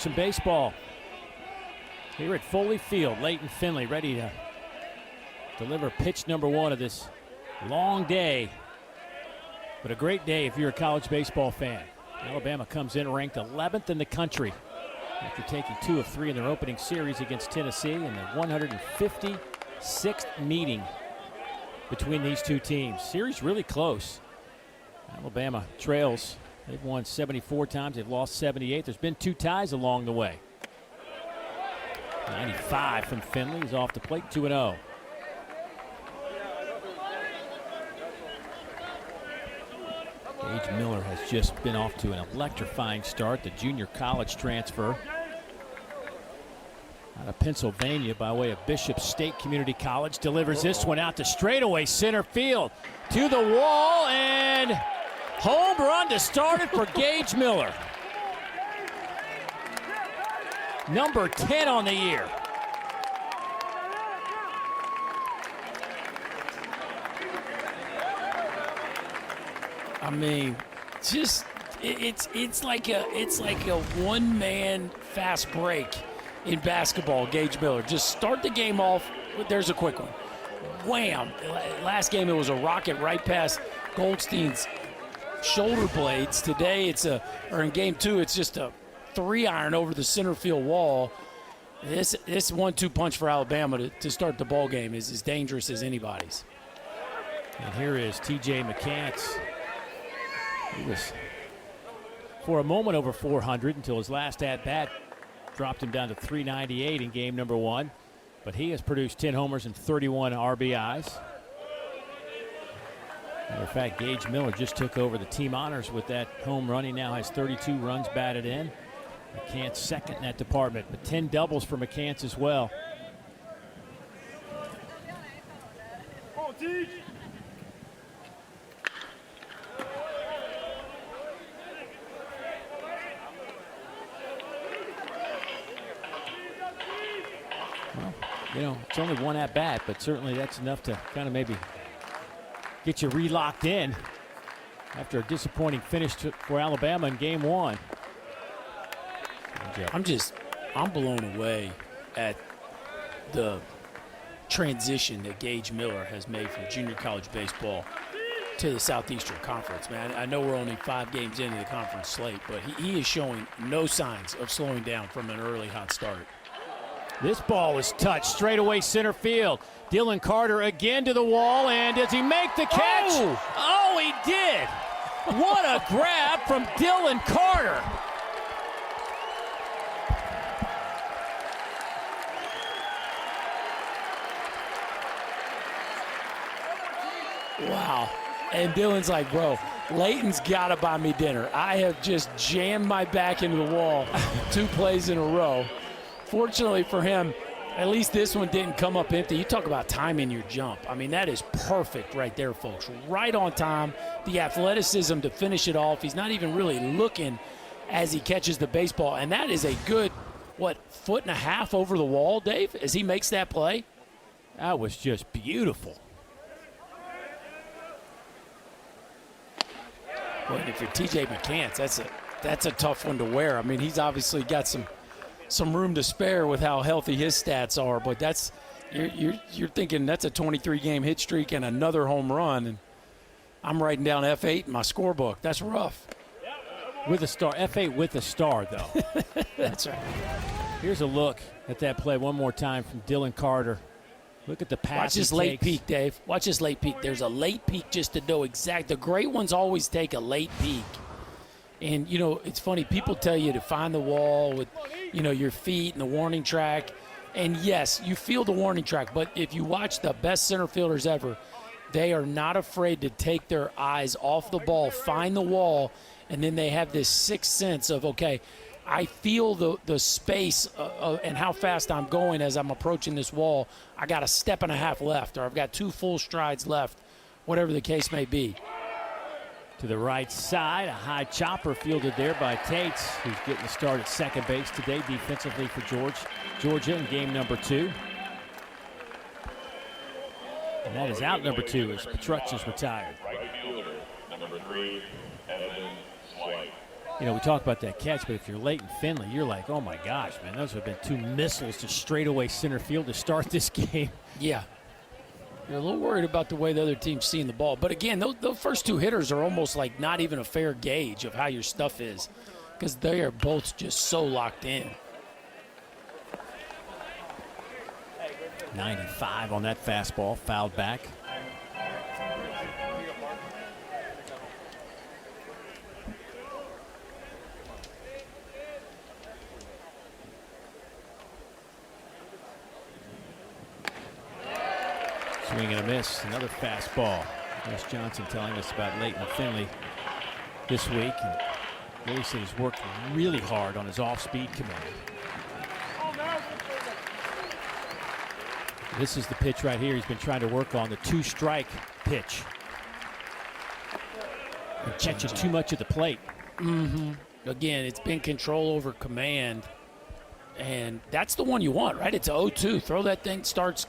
Some baseball here at Foley Field. Leighton Finley ready to deliver pitch number one of this long day, but a great day if you're a college baseball fan. Alabama comes in ranked 11th in the country after taking 2 of 3 in their opening series against Tennessee in the 156th meeting between these two teams. Series really close. Alabama trails. They've won 74 times. They've lost 78. There's been 2 ties along the way. 95 from Finley. He's off the plate, 2-0. Gage Miller has just been off to an electrifying start. The junior college transfer out of Pennsylvania by way of Bishop State Community College delivers this one out to straightaway center field to the wall, and home run to start it for Gage Miller. Number 10 on the year. I mean, just it's like a one-man fast break in basketball. Gage Miller just start the game off. There's a quick one. Wham! Last game it was a rocket right past Goldstein's shoulder blades. Today in game 2 it's just a 3-iron over the center field wall. This 1-2 punch for Alabama to start the ball game is as dangerous as anybody's. And here is T.J. McCants. He was for a moment over 400 until his last at-bat dropped him down to 398 in game number 1. But he has produced 10 homers and 31 RBIs. Matter of fact, Gage Miller just took over the team honors with that home run. He now has 32 runs batted in. McCants second in that department, but 10 doubles for McCants as well. Well, you know, it's only one at bat, but certainly that's enough to kind of maybe get you re-locked in after a disappointing finish for Alabama in game 1. I'm blown away at the transition that Gage Miller has made from junior college baseball to the Southeastern Conference, man. I know we're only 5 games into the conference slate, but he is showing no signs of slowing down from an early hot start. This ball is touched straightaway center field. Dylan Carter again to the wall, and does he make the catch? Oh, he did. What a grab from Dylan Carter. Wow. And Dylan's like, bro, Leighton's got to buy me dinner. I have just jammed my back into the wall 2 plays in a row. Fortunately for him, at least this one didn't come up empty. You talk about timing your jump. I mean, that is perfect right there, folks. Right on time. The athleticism to finish it off. He's not even really looking as he catches the baseball. And that is a good, 1.5 foot over the wall, Dave, as he makes that play? That was just beautiful. Well, and if you're T.J. McCants, that's a tough one to wear. I mean, he's obviously got some room to spare with how healthy his stats are, but that's you're thinking that's a 23-game hit streak and another home run, and I'm writing down F8 in my scorebook. That's rough. With a star, F8 with a star, though. That's right. Here's a look at that play one more time from Dylan Carter. Look at the pass. Watch this late peek, Dave. Watch this late peek. There's a late peek just to know exact. The great ones always take a late peek. And, you know, it's funny. People tell you to find the wall with, you know, your feet and the warning track. And, yes, you feel the warning track. But if you watch the best center fielders ever, they are not afraid to take their eyes off the ball, find the wall, and then they have this sixth sense of, okay, I feel the space and how fast I'm going as I'm approaching this wall. I got a 1.5 steps left, or I've got 2 full strides left, whatever the case may be. To the right side, a high chopper fielded there by Tates, who's getting the start at second base today defensively for Georgia in game number 2. And that is out number 2 as Petruch is retired. Right fielder, number 3, Evan Swipe. You know, we talk about that catch, but if you're Leighton Finley, you're like, oh my gosh, man, those have been two missiles to straightaway center field to start this game. Yeah. You're a little worried about the way the other team's seeing the ball. But again, those first two hitters are almost like not even a fair gauge of how your stuff is because they are both just so locked in. 95 on that fastball, fouled back. Swing and a miss, another fastball. Wes Johnson telling us about Leighton Finley this week. And really said he's worked really hard on his off-speed command. This is the pitch right here he's been trying to work on, the two-strike pitch. And catching too much at the plate. Again, it's been control over command, and that's the one you want, right? It's a 0-2. Throw that thing, starts,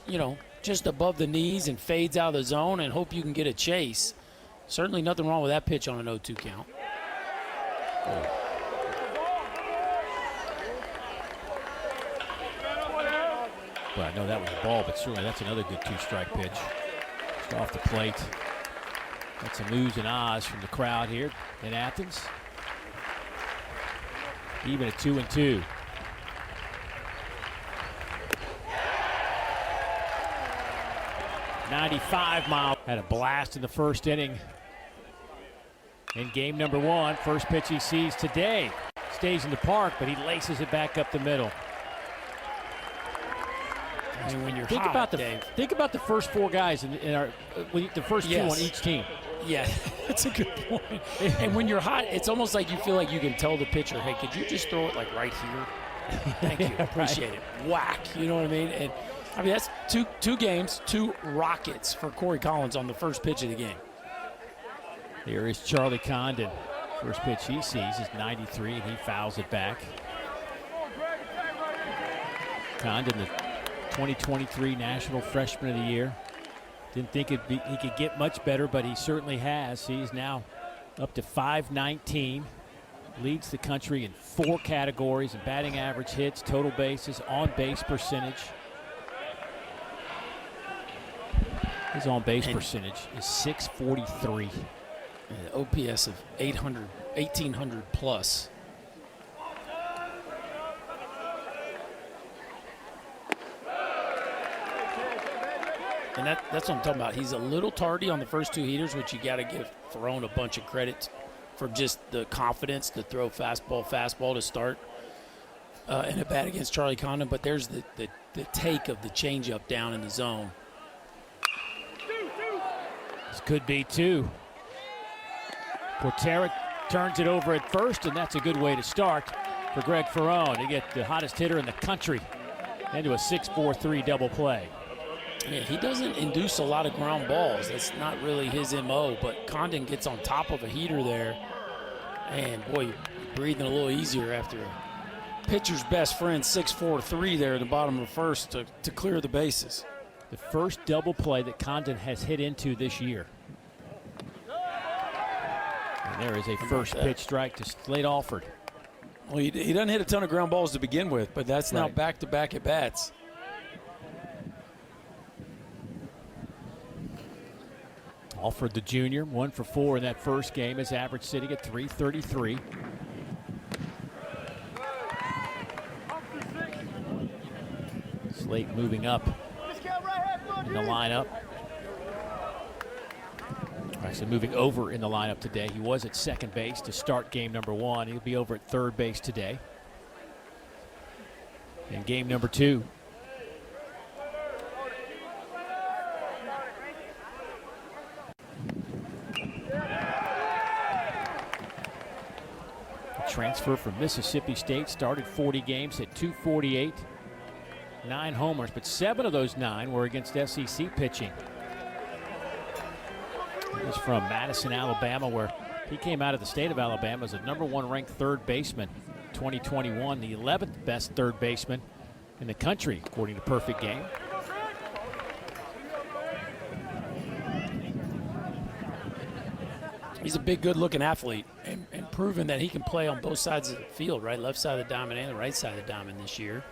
just above the knees and fades out of the zone and hope you can get a chase. Certainly nothing wrong with that pitch on an 0-2 count. Well, I know that was a ball, but certainly that's another good two-strike pitch. Just off the plate. Got some oohs and ahs from the crowd here in Athens. Even at 2-2. .95 mile. Had a blast in the first inning. In game number one, first pitch he sees today. Stays in the park, but he laces it back up the middle. I mean, when you're Think hot, about Dave. Think about the first four guys in our the first two on each team. Yeah, that's a good point. And when you're hot, it's almost like you feel like you can tell the pitcher, hey, could you just throw it like right here? Thank you, appreciate it. Whack, you know what I mean? And I mean, that's two games, two rockets for Corey Collins on the first pitch of the game. Here is Charlie Condon. First pitch he sees is 93, and he fouls it back. Condon, the 2023 National Freshman of the Year. Didn't think he could get much better, but he certainly has. He's now up to 519. Leads the country in 4 categories: in batting average, hits, total bases, on-base percentage. His on-base percentage is .643. OPS of 1,800 plus. And that's what I'm talking about. He's a little tardy on the first two heaters, which you got to give Ferrone a bunch of credit for just the confidence to throw fastball to start in a bat against Charlie Condon. But there's the take of the changeup down in the zone. This could be two. Portera turns it over at first, and that's a good way to start for Greg Ferrone to get the hottest hitter in the country into a 6-4-3 double play. Yeah, he doesn't induce a lot of ground balls. That's not really his MO, but Condon gets on top of a heater there. And, boy, you're breathing a little easier after a pitcher's best friend, 6-4-3 there at the bottom of the first to clear the bases. The first double play that Condon has hit into this year. And there is a first pitch strike to Slade Alford. Well, he doesn't hit a ton of ground balls to begin with, but that's now back-to-back at bats. Alford the junior, 1 for 4 in that first game. His average sitting at .333. Slate moving up in the lineup. Actually moving over in the lineup today. He was at second base to start game number one. He'll be over at third base today. In game number 2. Transfer from Mississippi State, started 40 games, hit .248, 9 homers, but 7 of those 9 were against SEC pitching. He's from Madison, Alabama, where he came out of the state of Alabama as a #1 ranked third baseman. 2021, the 11th best third baseman in the country, according to Perfect Game. He's a big, good-looking athlete, and proven that he can play on both sides of the field, right? Left side of the diamond and the right side of the diamond this year.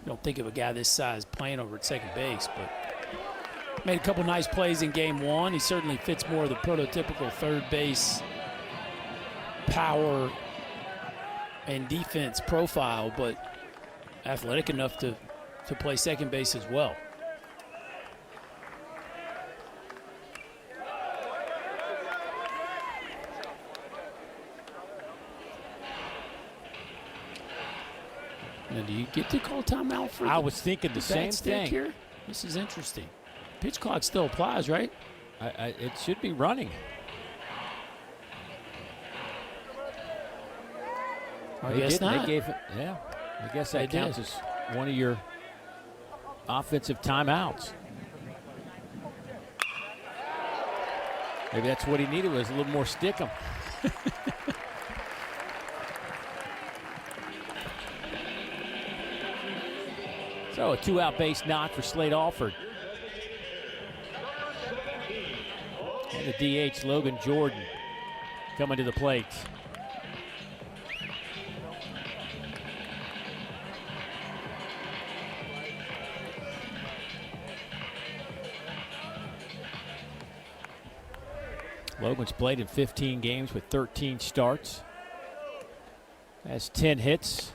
Don't think of a guy this size playing over at second base, but made a couple nice plays in game one. He certainly fits more of the prototypical third base power and defense profile, but athletic enough to play second base as well. Now, do you get to call timeout for I was thinking the same thing. Here? This is interesting. Pitch clock still applies, right? It should be running. I guess not. They gave it, yeah. I guess that counts as one of your offensive timeouts. Maybe that's what he needed, was a little more stickum. So a 2-out base knock for Slade Alford. And the DH, Logan Jordan, coming to the plate. Logan's played in 15 games with 13 starts. Has 10 hits.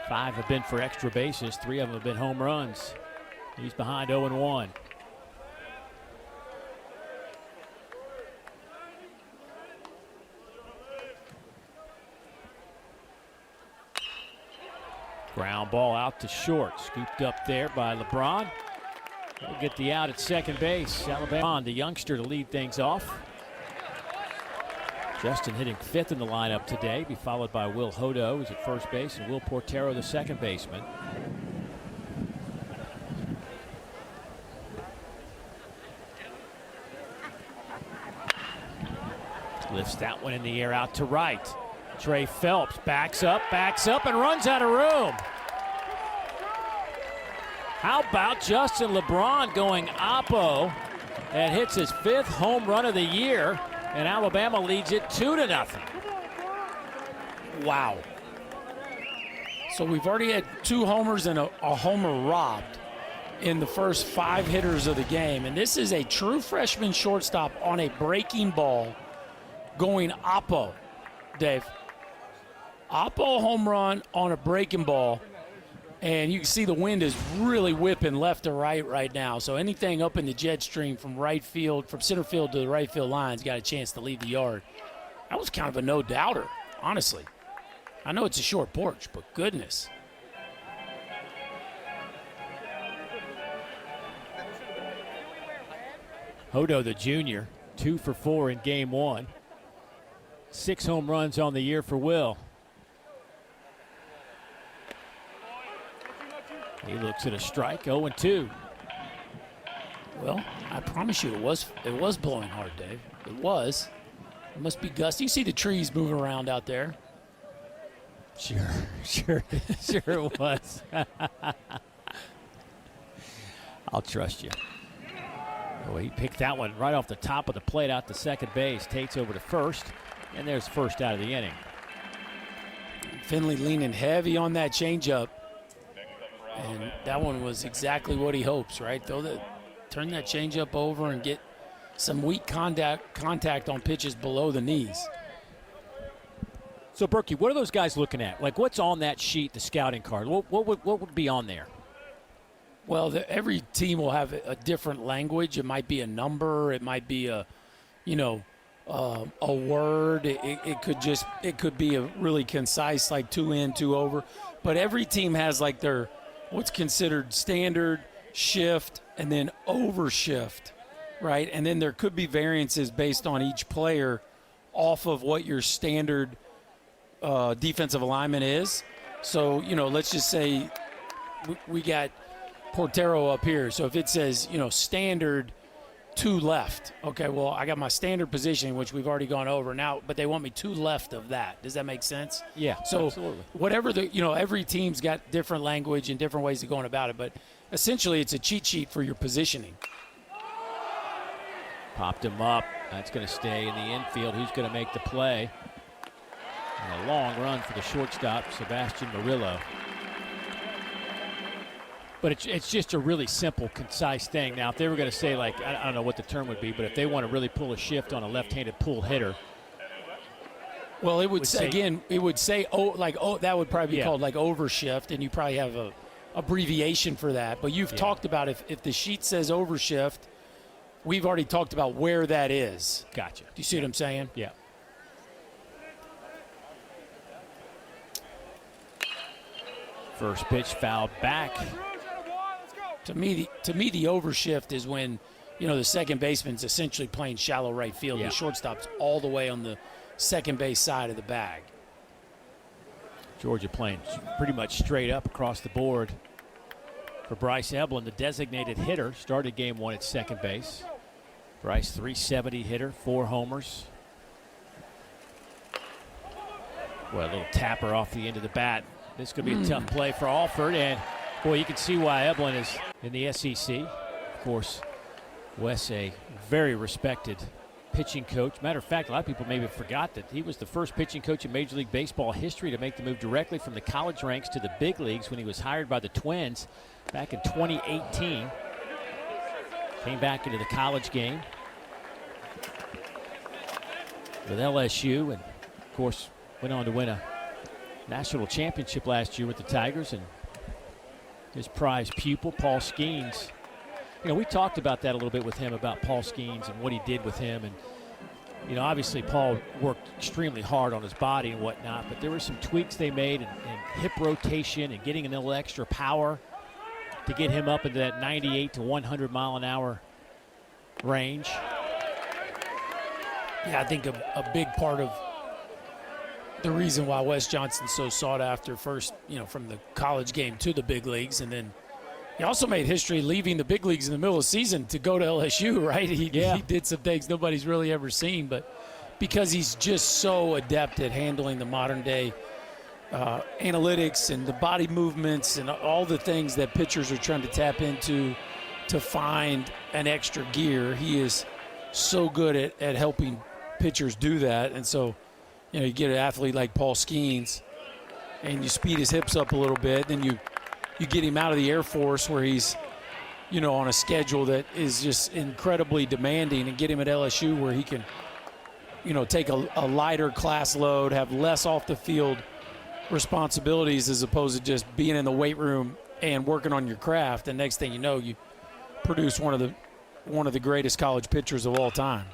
5 have been for extra bases. 3 of them have been home runs. He's behind 0-1. Ground ball out to short. Scooped up there by LeBron. He'll get the out at second base. Alabama, the youngster, to lead things off. Justin hitting 5th in the lineup today, be followed by Will Hodo, who's at first base, and Will Portero, the second baseman. Lifts that one in the air out to right. Trey Phelps backs up, and runs out of room. How about Justin LeBron going oppo and hits his 5th home run of the year? And Alabama leads it 2-0. Wow. So we've already had 2 homers and a homer robbed in the first 5 hitters of the game. And this is a true freshman shortstop on a breaking ball going oppo, Dave. Oppo home run on a breaking ball. And you can see the wind is really whipping left to right now. So anything up in the jet stream from right field, from center field to the right field line's got a chance to leave the yard. That was kind of a no-doubter, honestly. I know it's a short porch, but goodness. Hodo, the junior, 2 for 4 in game 1. 6 home runs on the year for Will. He looks at a strike, 0-2. Well, I promise you it was blowing hard, Dave. It was. It must be gusty. You see the trees moving around out there. Sure it was. I'll trust you. Oh, he picked that one right off the top of the plate out to second base. Tate's over to first, and there's first out of the inning. Finley leaning heavy on that changeup. And that one was exactly what he hopes, right? Turn that changeup over and get some weak contact on pitches below the knees. So, Berkey, what are those guys looking at? Like, what's on that sheet, the scouting card? What would be on there? Well, every team will have a different language. It might be a number. It might be a word. It could be a really concise, like 2 in, 2 over. But every team has like their what's considered standard, shift, and then overshift, right? And then there could be variances based on each player off of what your standard defensive alignment is. So, let's just say we got Portero up here. So if it says, standard 2 left. Okay, well, I got my standard position, which we've already gone over now, but they want me 2 left of that. Does that make sense? Yeah, so absolutely. Whatever every team's got different language and different ways of going about it, but essentially it's a cheat sheet for your positioning. Popped him up. That's going to stay in the infield. Who's going to make the play? And a long run for the shortstop, Sebastian Murillo. But it's just a really simple, concise thing. Now, if they were going to say, like, I don't know what the term would be, but if they want to really pull a shift on a left-handed pull hitter. Well, it would say, again, it would say, that would probably be called like overshift, and you probably have a abbreviation for that. But you've talked about if the sheet says overshift, we've already talked about where that is. Gotcha. Do you see what I'm saying? Yeah. First pitch fouled back. To me, the overshift is when, the second baseman's essentially playing shallow right field. Yeah. The shortstop's all the way on the second base side of the bag. Georgia playing pretty much straight up across the board for Bryce Eblin, the designated hitter. Started game one at second base. Bryce, 370 hitter, 4 homers. Well, a little tapper off the end of the bat. This could be a tough play for Alford, and boy, you can see why Eblin is in the SEC. Of course, Wes, a very respected pitching coach. Matter of fact, a lot of people maybe forgot that he was the first pitching coach in Major League Baseball history to make the move directly from the college ranks to the big leagues when he was hired by the Twins back in 2018. Came back into the college game with LSU, and of course went on to win a national championship last year with the Tigers. And his prized pupil, Paul Skeens. We talked about that a little bit with him, about Paul Skeens and what he did with him. And, obviously Paul worked extremely hard on his body and whatnot, but there were some tweaks they made in hip rotation and getting a little extra power to get him up into that 98 to 100 mile an hour range. Yeah, I think a big part of the reason why Wes Johnson's so sought after, first, from the college game to the big leagues, and then he also made history leaving the big leagues in the middle of the season to go to LSU, right? He did some things nobody's really ever seen, but because he's just so adept at handling the modern day analytics and the body movements and all the things that pitchers are trying to tap into to find an extra gear. He is so good at helping pitchers do that. And so, you get an athlete like Paul Skeens and you speed his hips up a little bit, then you get him out of the Air Force where he's, on a schedule that is just incredibly demanding, and get him at LSU where he can, take a lighter class load, have less off the field responsibilities as opposed to just being in the weight room and working on your craft. And next thing you know, you produce one of the greatest college pitchers of all time.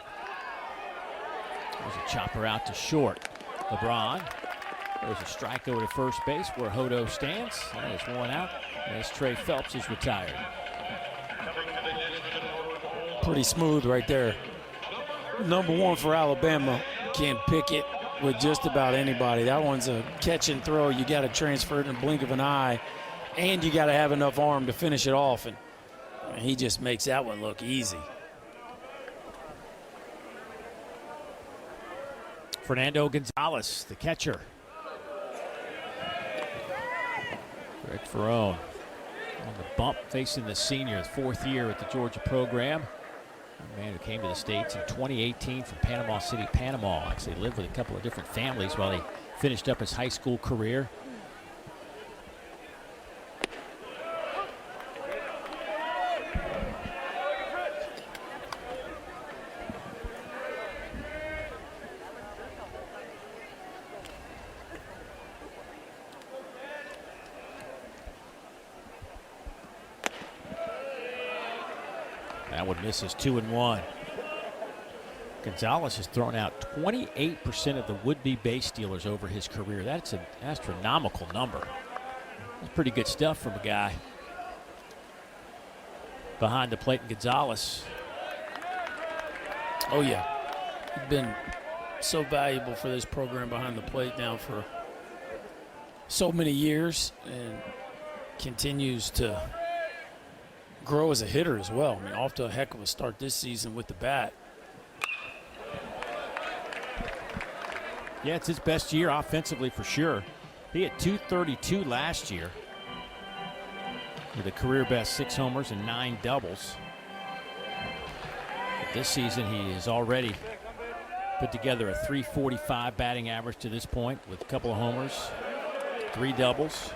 There's a chopper out to short. LeBron. There's a strike over to first base where Hodo stands. There's one out as Trey Phelps is retired. Pretty smooth right there. Number one for Alabama. Can pick it with just about anybody. That one's a catch and throw. You got to transfer it in the blink of an eye, and you got to have enough arm to finish it off. And he just makes that one look easy. Fernando Gonzalez, the catcher. Greg Ferrone on the bump, facing the senior, 4th year at the Georgia program. A man who came to the States in 2018 from Panama City, Panama. Actually lived with a couple of different families while he finished up his high school career. That one misses 2-1. Gonzalez has thrown out 28% of the would-be base stealers over his career. That's an astronomical number. That's pretty good stuff from a guy behind the plate. Gonzalez. Oh, yeah. He's been so valuable for this program behind the plate now for so many years, and continues to grow as a hitter as well. I mean, off to a heck of a start this season with the bat. Yeah, it's his best year offensively for sure. He had 232 last year with a career best 6 homers and 9 doubles. But this season he is already Put together a .345 batting average to this point with a couple of homers, 3 doubles.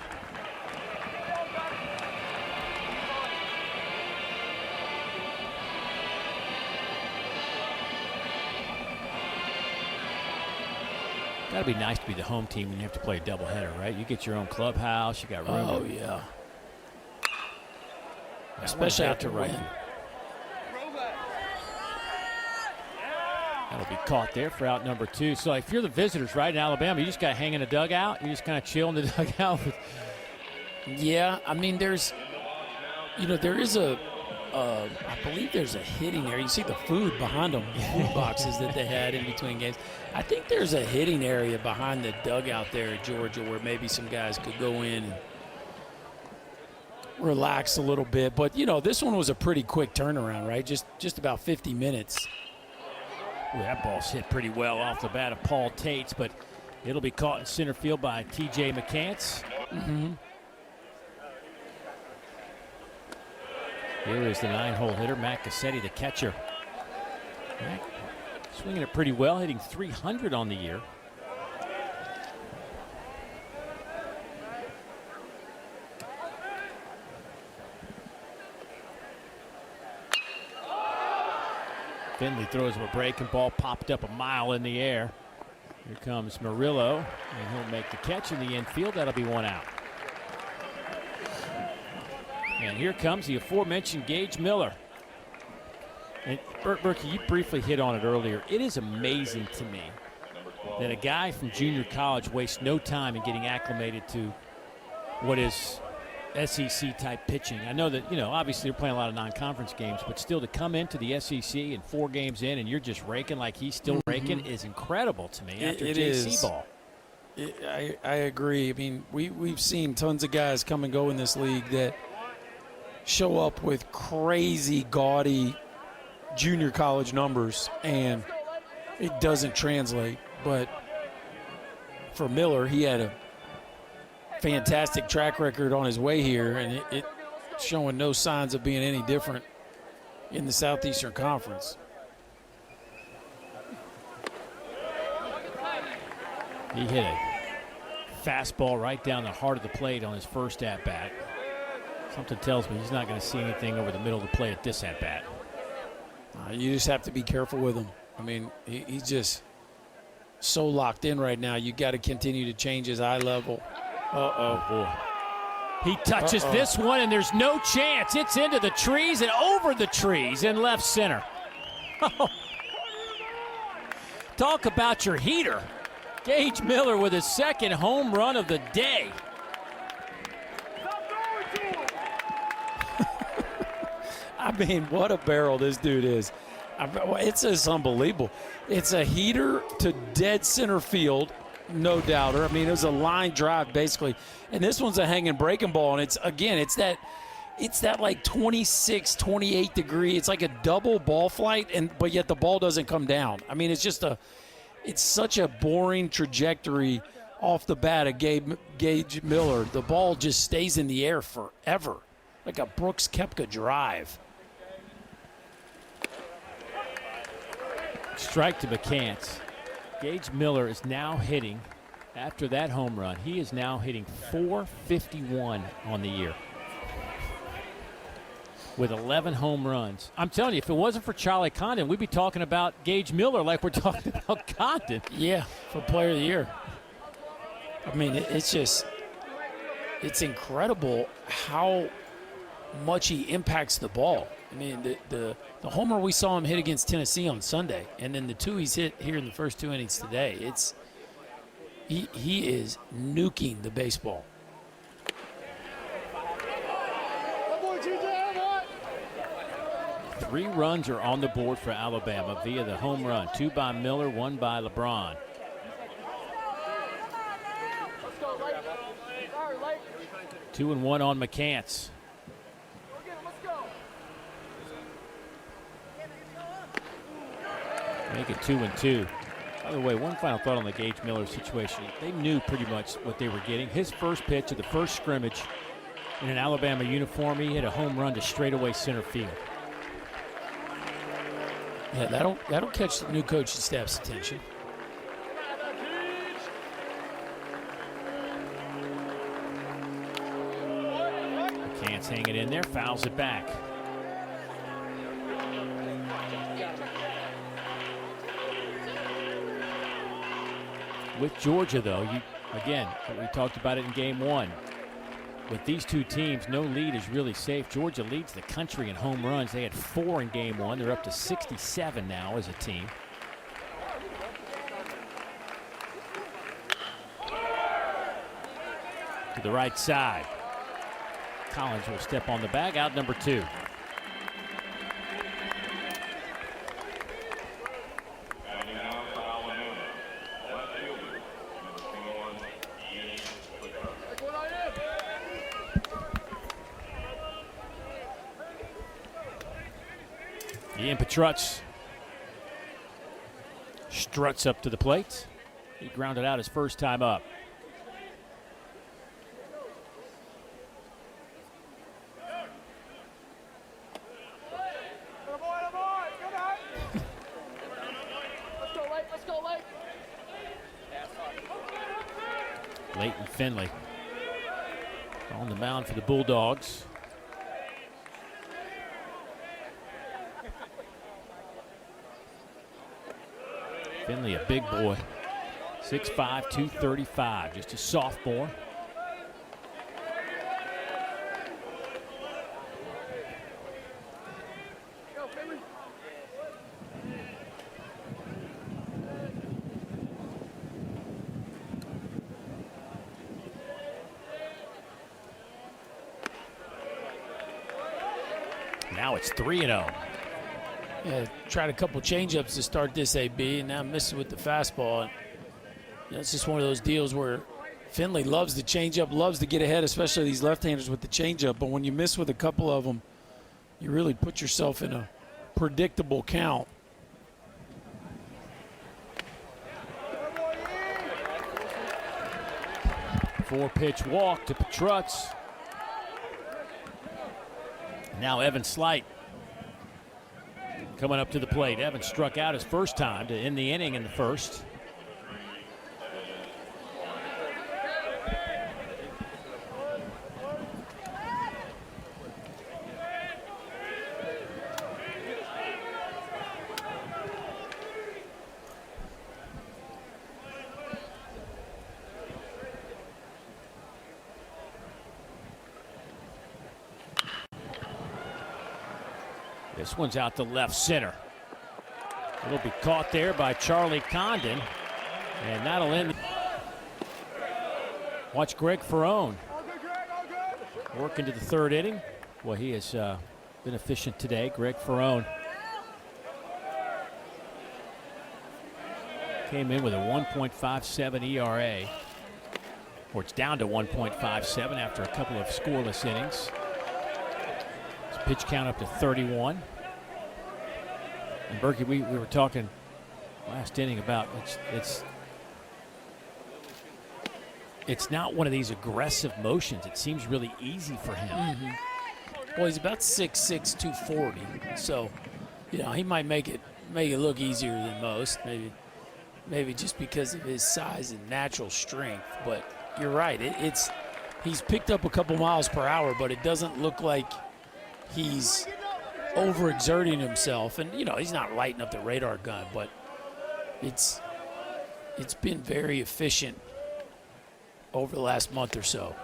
That'd be nice to be the home team when you have to play a doubleheader, right? You get your own clubhouse, you got room. Oh, yeah. Especially out to right. That'll be caught there for out number 2. So if you're the visitors, right, in Alabama, you just got to hang in the dugout. You just kind of chill in the dugout. Yeah, I mean, there is I believe there's a hitting area. You see the food behind them, the food boxes that they had in between games. I think there's a hitting area behind the dugout there at Georgia where maybe some guys could go in and relax a little bit. But, this one was a pretty quick turnaround, right? Just about 50 minutes. Ooh, that ball's hit pretty well off the bat of Paul Tates, but it'll be caught in center field by T.J. McCants. Mm-hmm. Here is the 9-hole hitter, Matt Cassetti, the catcher. Matt swinging it pretty well, hitting .300 on the year. Finley throws him a breaking ball, popped up a mile in the air. Here comes Murillo, and he'll make the catch in the infield. That'll be 1 out. And here comes the aforementioned Gage Miller. And Bert Berkey, you briefly hit on it earlier. It is amazing to me that a guy from junior college wastes no time in getting acclimated to what is SEC-type pitching. I know that, obviously they're playing a lot of non-conference games, but still to come into the SEC and 4 games in and you're just raking like he's still raking is incredible to me after JC ball. I agree. I mean, we've seen tons of guys come and go in this league that show up with crazy, gaudy junior college numbers, and it doesn't translate. But for Miller, he had a fantastic track record on his way here, and it showing no signs of being any different in the Southeastern Conference. He hit a fastball right down the heart of the plate on his first at-bat. Something tells me he's not going to see anything over the middle of the plate at this at-bat. You just have to be careful with him. I mean, he's just so locked in right now. You got to continue to change his eye level. Uh-oh. Boy. He touches this one, and there's no chance. It's into the trees and over the trees in left center. Talk about your heater. Gage Miller with his second home run of the day. I mean, what a barrel this dude is. It's just unbelievable. It's a heater to dead center field, no doubter. I mean, it was a line drive basically. And this one's a hanging breaking ball. And it's that like 26, 28 degree. It's like a double ball flight, but yet the ball doesn't come down. I mean, it's such a boring trajectory off the bat of Gage Miller. The ball just stays in the air forever, like a Brooks Koepka drive. Strike to McCants. Gage Miller is now hitting, after that home run, he is now hitting .451 on the year with 11 home runs. I'm telling you, if it wasn't for Charlie Condon, we'd be talking about Gage Miller like we're talking about Condon. Yeah, for Player of the Year. I mean, it's incredible how much he impacts the ball. I mean, the homer we saw him hit against Tennessee on Sunday, and then the 2 he's hit here in the first 2 innings today, he is nuking the baseball. Three runs are on the board for Alabama via the home run. 2 by Miller, 1 by LeBron. Two and 1 on McCants. Make it 2-2. By the way, one final thought on the Gage Miller situation. They knew pretty much what they were getting. His first pitch of the first scrimmage in an Alabama uniform, he hit a home run to straightaway center field. Yeah, that'll catch the new coaching staff's attention. McCants hanging in there, fouls it back. With Georgia, though, again, we talked about it in game one. With these two teams, no lead is really safe. Georgia leads the country in home runs. They had 4 in game one. They're up to 67 now as a team. To the right side. Collins will step on the bag, out number 2. Ian Petrutz struts up to the plate. He grounded out his first time up. Leighton Finley on the mound for the Bulldogs. Finley, a big boy, 6'5", 235, just a sophomore. Now it's 3-0. Yeah, tried a couple changeups to start this AB, and now missing with the fastball. And, it's just one of those deals where Finley loves the changeup, loves to get ahead, especially these left-handers with the changeup. But when you miss with a couple of them, you really put yourself in a predictable count. Four-pitch walk to Petrutz. Now Evan Slight coming up to the plate. Evan struck out his first time to end the inning in the first. This one's out to left center. It'll be caught there by Charlie Condon, and that'll end. Watch Greg Ferrone work into the third inning. Well, he has been efficient today. Greg Ferrone came in with a 1.57 ERA, or it's down to 1.57 after a couple of scoreless innings. Pitch count up to 31. And Berkey, we were talking last inning about it's not one of these aggressive motions. It seems really easy for him. Mm-hmm. Well, he's about 6'6", 240. So, he might make it look easier than most. Maybe just because of his size and natural strength. But you're right. He's picked up a couple miles per hour, but it doesn't look like he's overexerting himself, and he's not lighting up the radar gun, but it's been very efficient over the last month or so.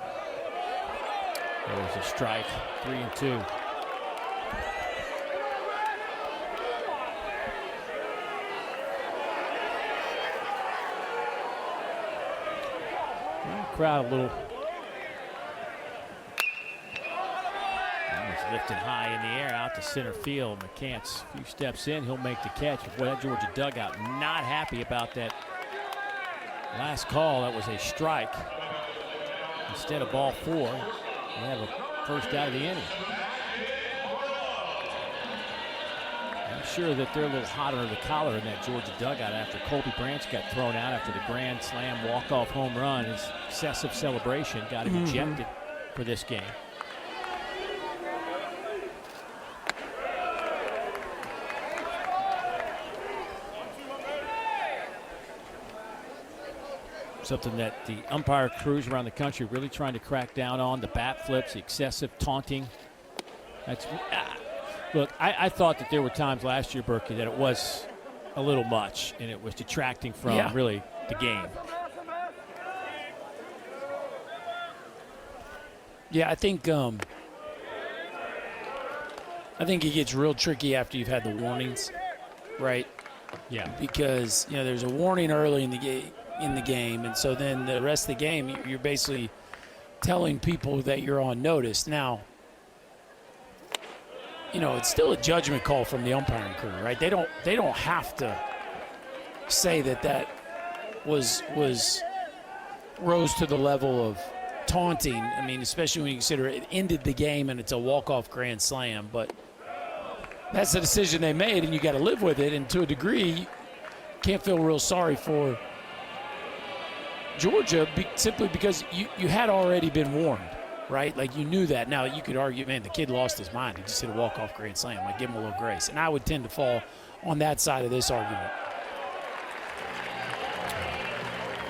There's a strike, 3-2. Crowd a little. Lifted high in the air out to center field. McCants a few steps in, he'll make the catch. Boy, that Georgia dugout not happy about that last call. That was a strike. Instead of ball 4, we have a first out of the inning. I'm sure that they're a little hot under the collar in that Georgia dugout after Colby Branch got thrown out after the grand slam walk-off home run. His excessive celebration got him ejected for this game. something that the umpire crews around the country really trying to crack down on, the bat flips, the excessive taunting. Look, I thought that there were times last year, Berkey, that it was a little much, and it was detracting from really the game. Yeah, I think it gets real tricky after you've had the warnings, right? Yeah. Because there's a warning early in the game, and so then the rest of the game you're basically telling people that you're on notice. Now, it's still a judgment call from the umpiring crew, right? They don't have to say that was rose to the level of taunting. I mean, especially when you consider it ended the game and it's a walk-off grand slam. But that's the decision they made, and you got to live with it. And to a degree, you can't feel real sorry for Georgia simply because you had already been warned, right? Like, you knew that. Now, you could argue, man, the kid lost his mind. He just hit a walk-off grand slam. Like, give him a little grace. And I would tend to fall on that side of this argument.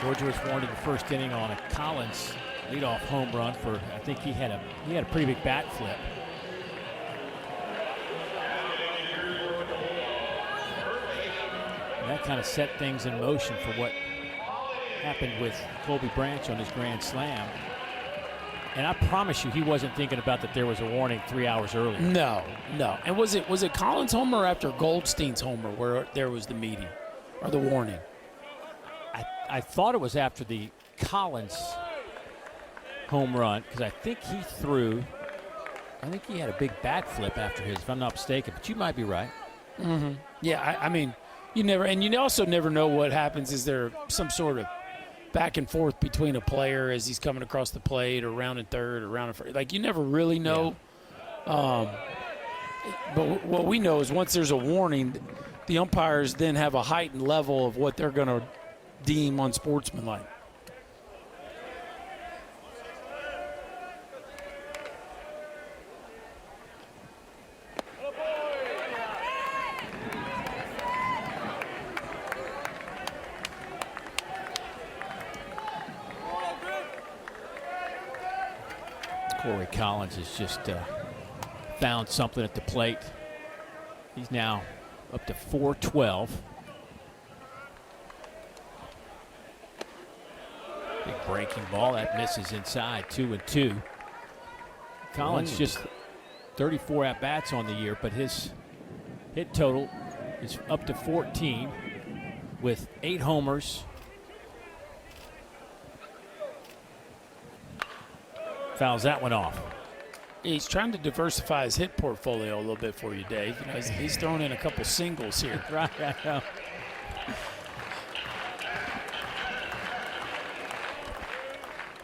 Georgia was warned in the first inning on a Collins leadoff home run for, I think he had a pretty big bat flip. And that kind of set things in motion for what happened with Colby Branch on his grand slam. And I promise you, he wasn't thinking about that there was a warning 3 hours earlier. No. And was it Collins' homer or after Goldstein's homer where there was the meeting or the warning? I thought it was after the Collins home run, because I think he had a big bat flip after his, if I'm not mistaken, but you might be right. Mm-hmm. Yeah, I mean, you also never know what happens. Is there some sort of back and forth between a player as he's coming across the plate or rounding third or rounding first? Like, you never really know. Yeah. But what we know is once there's a warning, the umpires then have a heightened level of what they're going to deem unsportsmanlike. Corey Collins has just found something at the plate. He's now up to 412. Big breaking ball that misses inside, 2-2. Collins just 34 at bats on the year, but his hit total is up to 14 with 8 homers. Fouls that one off. He's trying to diversify his hit portfolio a little bit for you, Dave. He's thrown in a couple singles here. Right, I know.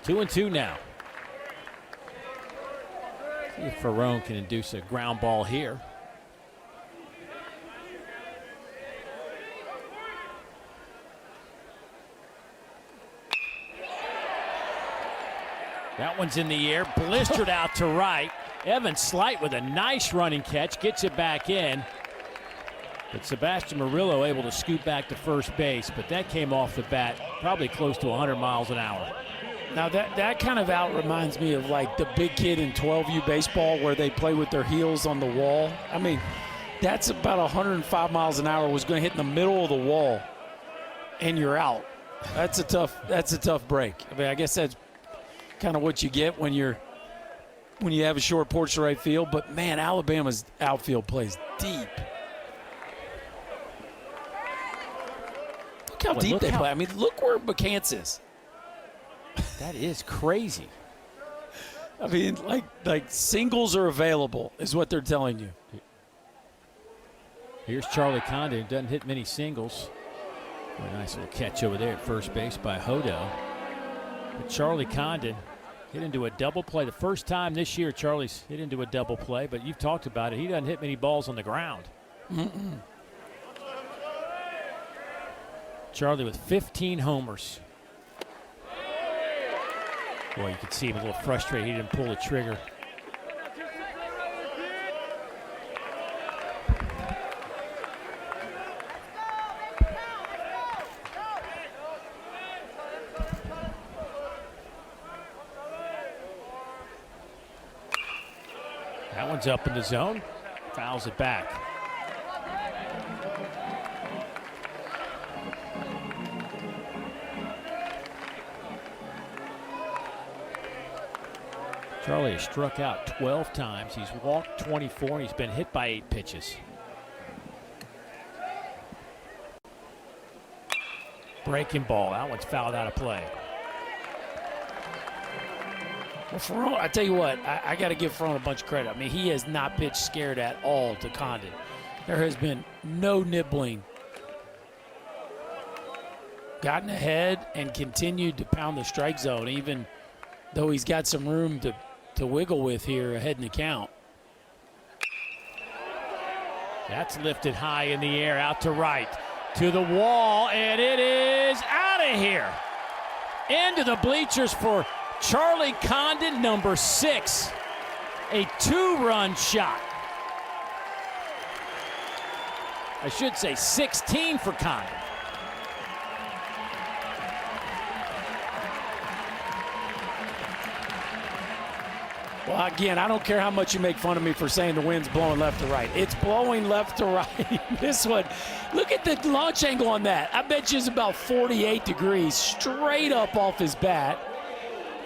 2-2 now. See if Ferrone can induce a ground ball here. That one's in the air, blistered out to right. Evan Slight with a nice running catch, gets it back in. But Sebastian Murillo able to scoot back to first base, but that came off the bat probably close to 100 miles an hour. Now that kind of out reminds me of like the big kid in 12U baseball where they play with their heels on the wall. I mean, that's about 105 miles an hour, was going to hit in the middle of the wall, and you're out. That's a tough break. I mean, I guess that's kind of what you get when you have a short porch to right field. But man, Alabama's outfield plays deep. Look how deep they play. I mean, look where McCants is. That is crazy. I mean, like singles are available is what they're telling you. Here's Charlie Condon, doesn't hit many singles. A nice little catch over there at first base by Hodo. But Charlie Condon hit into a double play. The first time this year Charlie's hit into a double play, but you've talked about it. He doesn't hit many balls on the ground. Mm-mm. Charlie with 15 homers. Boy, you could see him a little frustrated. He didn't pull the trigger. That one's up in the zone. Fouls it back. Charlie has struck out 12 times. He's walked 24, and he's been hit by 8 pitches. Breaking ball. That one's fouled out of play. Well, Ferrone, I tell you what, I got to give Ferrone a bunch of credit. I mean, he has not pitched scared at all to Condon. There has been no nibbling. Gotten ahead and continued to pound the strike zone, even though he's got some room to wiggle with here ahead in the count. That's lifted high in the air, out to right, to the wall, and it is out of here. Into the bleachers for Charlie Condon, number 6. A 2-run shot. I should say 16 for Condon. Well, again, I don't care how much you make fun of me for saying the wind's blowing left to right. It's blowing left to right. This one, look at the launch angle on that. I bet you it's about 48 degrees straight up off his bat.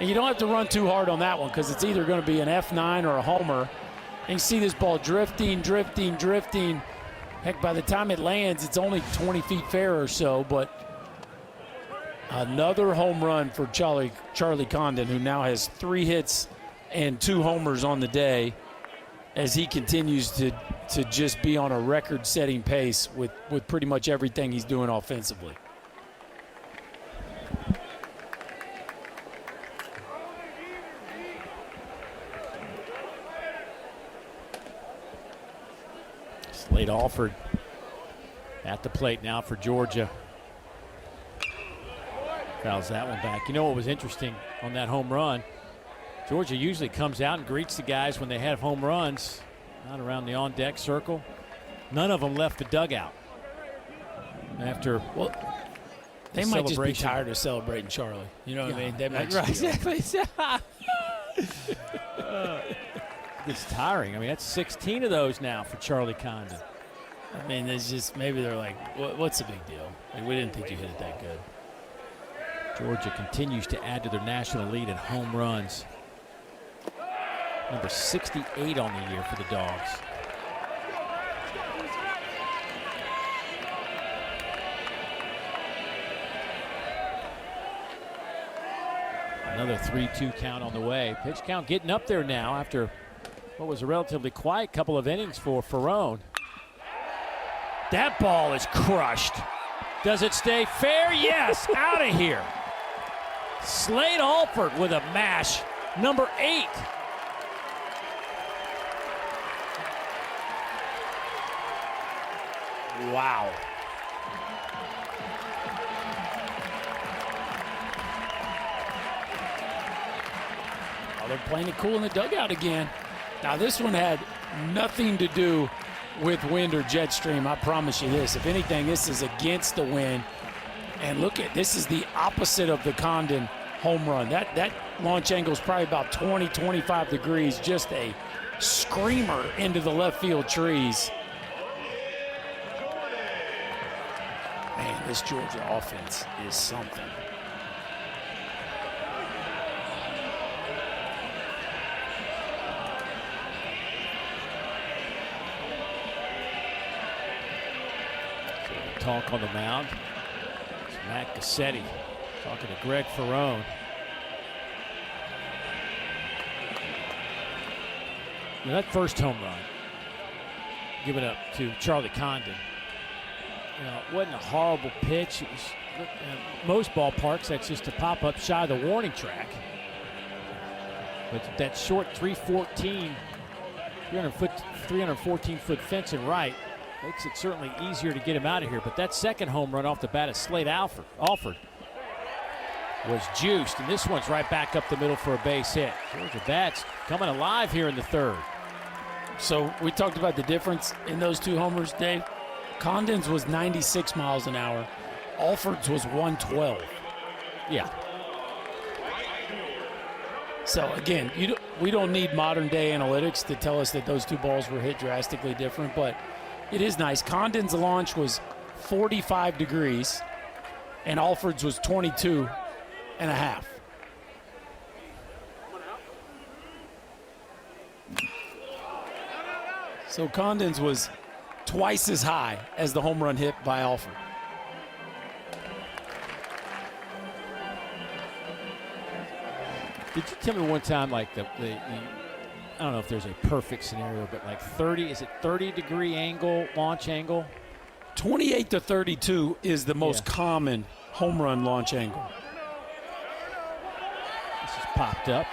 And you don't have to run too hard on that one because it's either going to be an F9 or a homer. And you see this ball drifting, drifting, drifting. Heck, by the time it lands, it's only 20 feet fair or so. But another home run for Charlie Condon, who now has 3 hits and 2 homers on the day as he continues to just be on a record-setting pace with pretty much everything he's doing offensively. Slade Alford at the plate now for Georgia. Fouls that one back. You know what was interesting on that home run? Georgia usually comes out and greets the guys when they have home runs, not around the on-deck circle. None of them left the dugout after they might just be tired of celebrating Charlie. You know what I mean? They might right, exactly. It's tiring. I mean, that's 16 of those now for Charlie Condon. I mean, it's just maybe they're like, what's the big deal? Like, we didn't think you hit it that good. Georgia continues to add to their national lead in home runs. Number 68 on the year for the Dogs. Another 3-2 count on the way. Pitch count getting up there now after what was a relatively quiet couple of innings for Ferrone. That ball is crushed. Does it stay fair? Yes, out of here. Slade Alford with a mash. Number 8. Wow. Oh, they're playing it cool in the dugout again. Now, this one had nothing to do with wind or jet stream. I promise you this. If anything, this is against the wind. And look at this is the opposite of the Condon home run. That launch angle is probably about 20, 25 degrees. Just a screamer into the left field trees. Man, this Georgia offense is something. Talk on the mound. It's Matt Cassetti talking to Greg Ferrone. You know, that first home run given up to Charlie Condon, you know, it wasn't a horrible pitch. It was, most ballparks, that's just a pop-up shy of the warning track. But that short 314, 314-foot fence and right makes it certainly easier to get him out of here. But that second home run off the bat of Slade Alford was juiced, and this one's right back up the middle for a base hit. Georgia bats coming alive here in the third. So we talked about the difference in those 2 homers, Dave. Condon's was 96 miles an hour. Alford's was 112. Yeah. So again, we don't need modern day analytics to tell us that those two balls were hit drastically different, but it is nice. Condon's launch was 45 degrees, and Alford's was 22 and a half. So Condon's was twice as high as the home run hit by Alford. Did you tell me one time, like the I don't know if there's a perfect scenario, but like 30-degree angle, launch angle? 28 to 32 is the most common home run launch angle. This is popped up.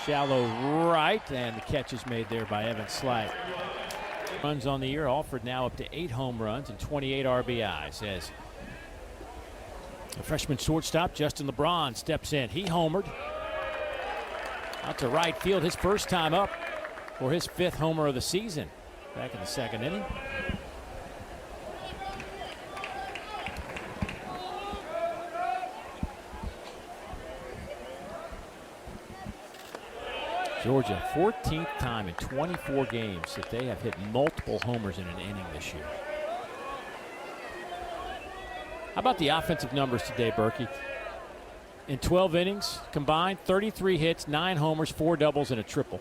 Shallow right, and the catch is made there by Evan Slight. Runs on the year. Alford now up to 8 home runs and 28 RBIs as the freshman shortstop, Justin LeBron, steps in. He homered. Out to right field, his first time up for his 5th homer of the season. Back in the 2nd inning. Georgia, 14th time in 24 games that they have hit multiple homers in an inning this year. How about the offensive numbers today, Berkey? In 12 innings combined, 33 hits, 9 homers, 4 doubles, and a triple.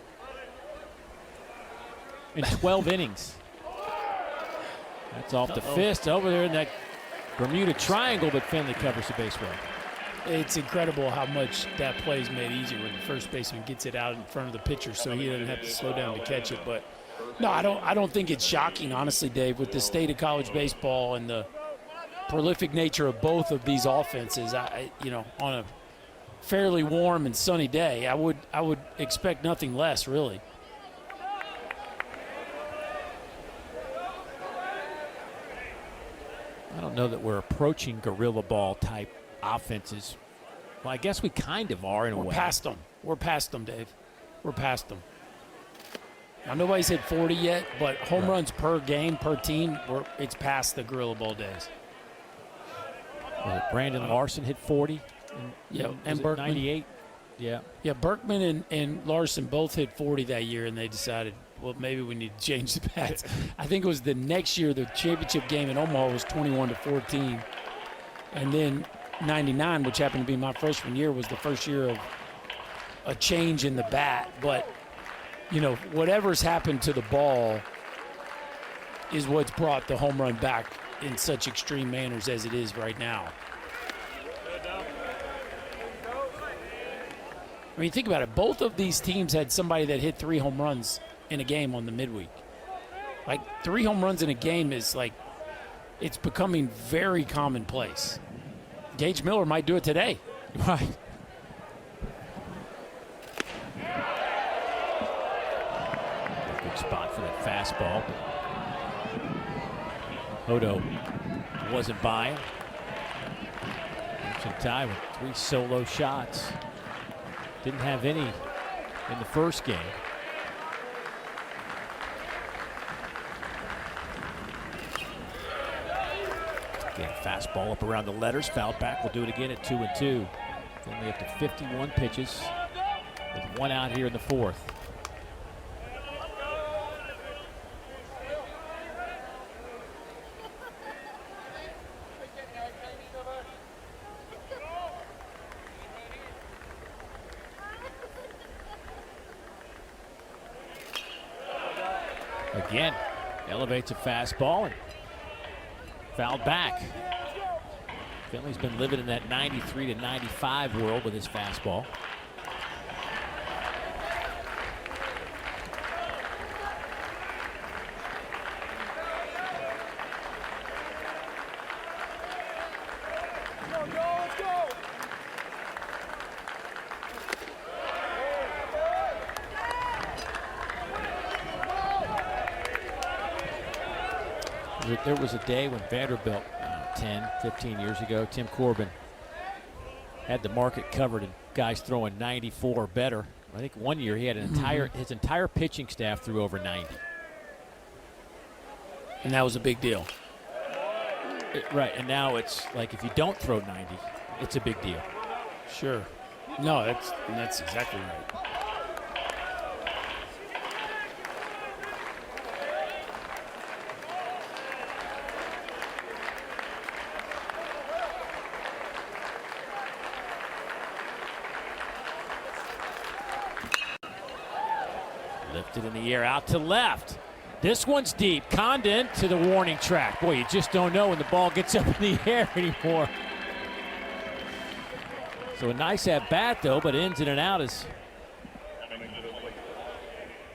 In 12 innings. That's off the fist over there in that Bermuda Triangle, but Finley covers the base well. It's incredible how much that play is made easier when the first baseman gets it out in front of the pitcher, so he doesn't have to slow down to catch it. But no, I don't think it's shocking, honestly, Dave, with the state of college baseball and the prolific nature of both of these offenses. On a fairly warm and sunny day, I would expect nothing less, really. I don't know that we're approaching gorilla ball type offenses. Well, I guess we kind of are in a way. We're past them, Dave. We're past them. Now, nobody's hit 40 yet, but home runs per game, per team, it's past the gorilla ball days. Brandon Larson hit 40. And Berkman. 98. Yeah. Yeah, Berkman and Larson both hit 40 that year, and they decided, well, maybe we need to change the bats. I think it was the next year, the championship game in Omaha was 21-14. And then 99, which happened to be my freshman year, was the first year of a change in the bat. But, whatever's happened to the ball is what's brought the home run back in such extreme manners as it is right now. I mean, think about it. Both of these teams had somebody that hit 3 home runs in a game on the midweek. Like, 3 home runs in a game is like, it's becoming very commonplace. Gage Miller might do it today. Right. Good spot for that fastball. Hodo wasn't by him. Ty with 3 solo shots. Didn't have any in the first game. Again, fastball up around the letters. Fouled back. We'll do it again at 2-2. Finley up to 51 pitches with 1 out here in the 4th. Again, elevates a fastball and fouled back. Finley's been living in that 93 to 95 world with his fastball. There was a day when Vanderbilt, 10, 15 years ago, Tim Corbin had the market covered and guys throwing 94 or better. I think one year he had his entire pitching staff threw over 90. And that was a big deal. Right, and now it's like if you don't throw 90, it's a big deal. Sure. No, that's exactly right. Lifted in the air out to left. This one's deep. Condon to the warning track. Boy, you just don't know when the ball gets up in the air anymore. So a nice at bat though, but ins in and out as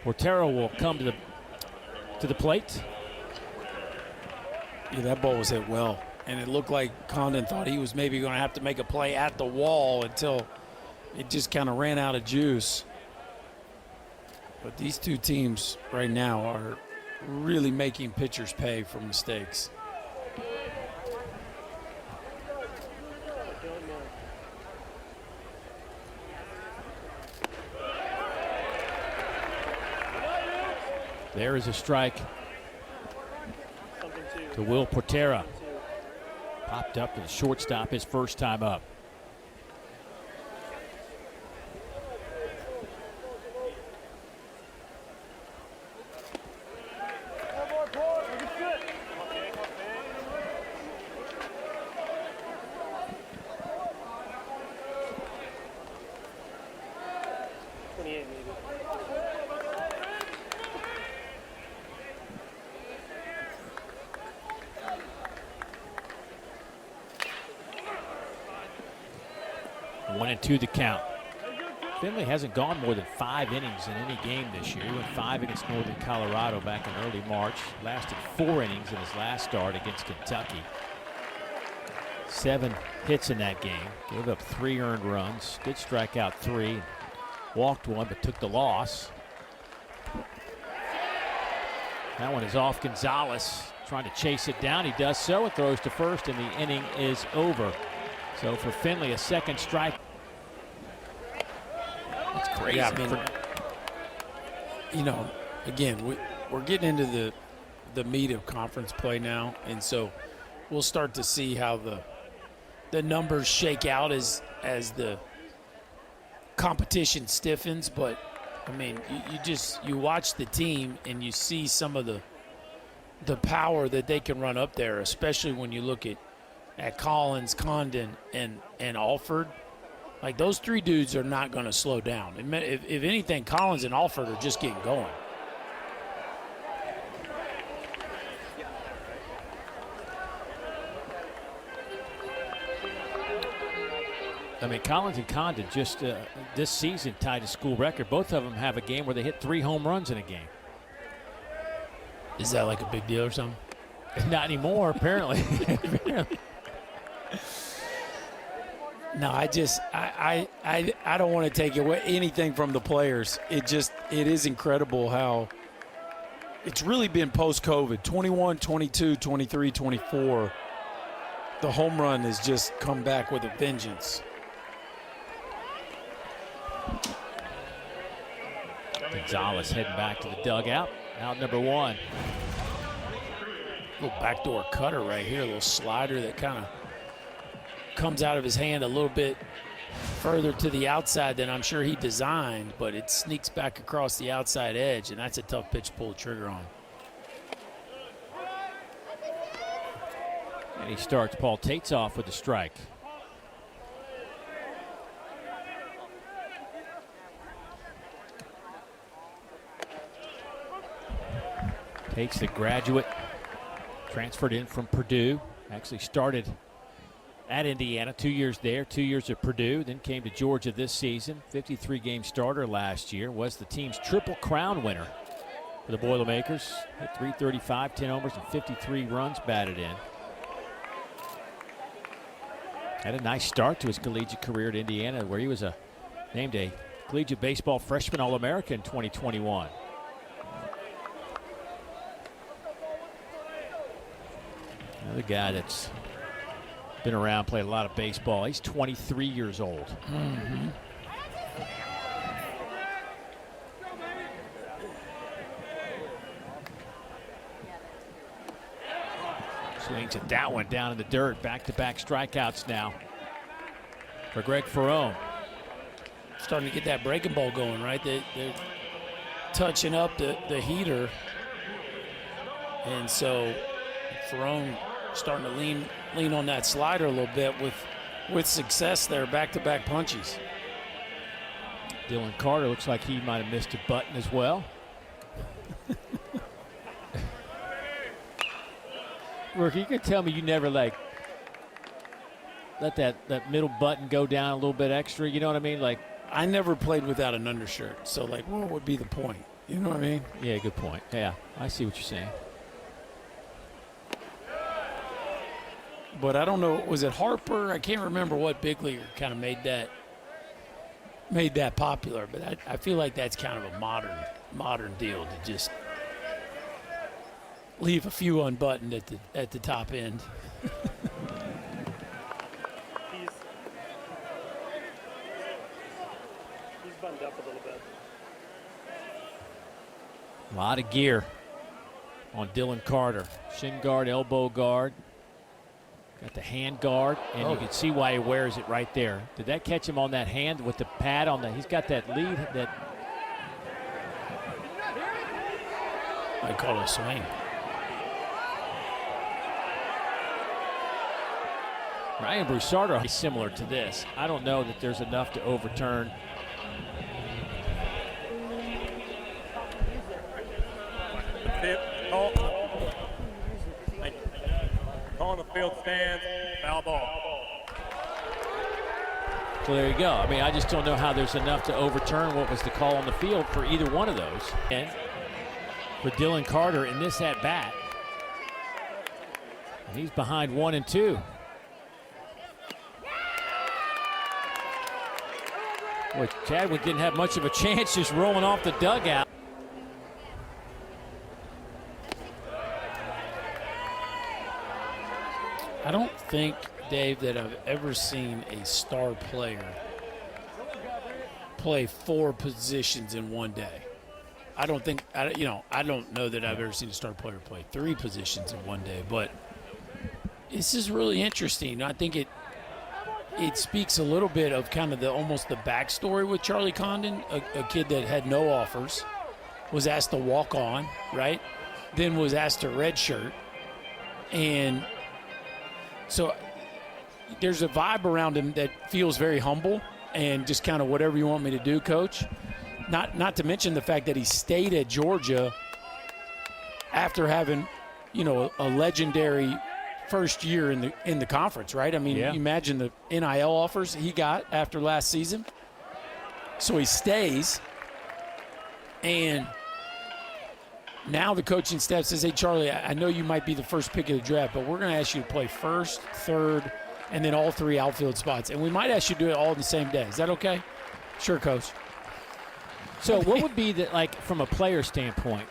Portero will come to the plate. Yeah, that ball was hit well, and it looked like Condon thought he was maybe going to have to make a play at the wall until it just kind of ran out of juice. But these two teams right now are really making pitchers pay for mistakes. There is a strike to Will Portera. Popped up to the shortstop his first time up. One and two the count. Finley hasn't gone more than 5 innings in any game this year. He went 5 against Northern Colorado back in early March. Lasted 4 innings in his last start against Kentucky. 7 hits in that game. Gave up 3 earned runs. Did strike out 3. Walked 1, but took the loss. That one is off Gonzalez. Trying to chase it down. He does so and throws to first, and the inning is over. So for Finley, a second strike. That's crazy. Yeah, I mean, you know, again, we're getting into the meat of conference play now, and so we'll start to see how the numbers shake out as the competition stiffens. But I mean, you watch the team and you see some of the power that they can run up there, especially when you look at Collins, Condon, and Alford. Like, those 3 dudes are not going to slow down. If anything, Collins and Alford are just getting going. I mean, Collins and Condon just this season tied a school record. Both of them have a game where they hit 3 home runs in a game. Is that like a big deal or something? Not anymore, apparently. No, I don't want to take away anything from the players. It is incredible how it's really been post-COVID. 21, 22, 23, 24. The home run has just come back with a vengeance. Gonzalez heading back to the dugout. Out number 1. Little backdoor cutter right here, a little slider that kind of comes out of his hand a little bit further to the outside than I'm sure he designed, but it sneaks back across the outside edge, and that's a tough pitch to pull the trigger on. And he starts Paul Tates off with a strike. Tates, the graduate, transferred in from Purdue. Actually started at Indiana, 2 years there, 2 years at Purdue, then came to Georgia this season. 53-game starter last year, was the team's Triple Crown winner for the Boilermakers. Hit .335, 10 homers, and 53 runs batted in. Had a nice start to his collegiate career at Indiana, where he was named a collegiate baseball freshman All-America in 2021. Another guy that's been around, played a lot of baseball. He's 23 years old. Mm-hmm. Swings at that one down in the dirt. Back-to-back strikeouts now for Greg Ferrone. starting to get that breaking ball going, right? They're touching up the heater. And so Ferrone starting to lean on that slider a little bit with success there, back-to-back punches. Dylan Carter looks like he might have missed a button as well. Rick, you can tell me you never let that middle button go down a little bit extra, you know what I mean? Like, I never played without an undershirt, so like what would be the point? You know what I mean? Yeah, good point. Yeah, I see what you're saying. But I don't know, was it Harper? I can't remember what big leaguer kind of made that popular, but I feel like that's kind of a modern deal to just leave a few unbuttoned at the top end. He's buttoned up a little bit. A lot of gear on Dylan Carter. Shin guard, elbow guard. Got the hand guard, and you can see why he wears it right there. Did that catch him on that hand with the pad on that? He's got that lead that. I call it a swing. Ryan Broussard is similar to this. I don't know that there's enough to overturn. On the field stands, foul ball. So there you go. I mean, I just don't know how there's enough to overturn what was the call on the field for either one of those. And for Dylan Carter in this at bat, and he's behind 1 and 2. Boy, Chadwick didn't have much of a chance, just rolling off the dugout. I don't think, Dave, that I've ever seen a star player play 4 positions in one day. I don't know that I've ever seen a star player play 3 positions in one day, but this is really interesting. I think it speaks a little bit of kind of almost the backstory with Charlie Condon, a kid that had no offers, was asked to walk on, right? Then was asked to redshirt, and so there's a vibe around him that feels very humble and just kind of whatever you want me to do, coach. Not to mention the fact that he stayed at Georgia after having, a legendary first year in the conference, right? I mean, You imagine the NIL offers he got after last season. So he stays, and now the coaching staff says, hey, Charlie, I know you might be the first pick of the draft, but we're going to ask you to play first, third, and then all 3 outfield spots. And we might ask you to do it all in the same day. Is that okay? Sure, Coach. So what would be from a player standpoint,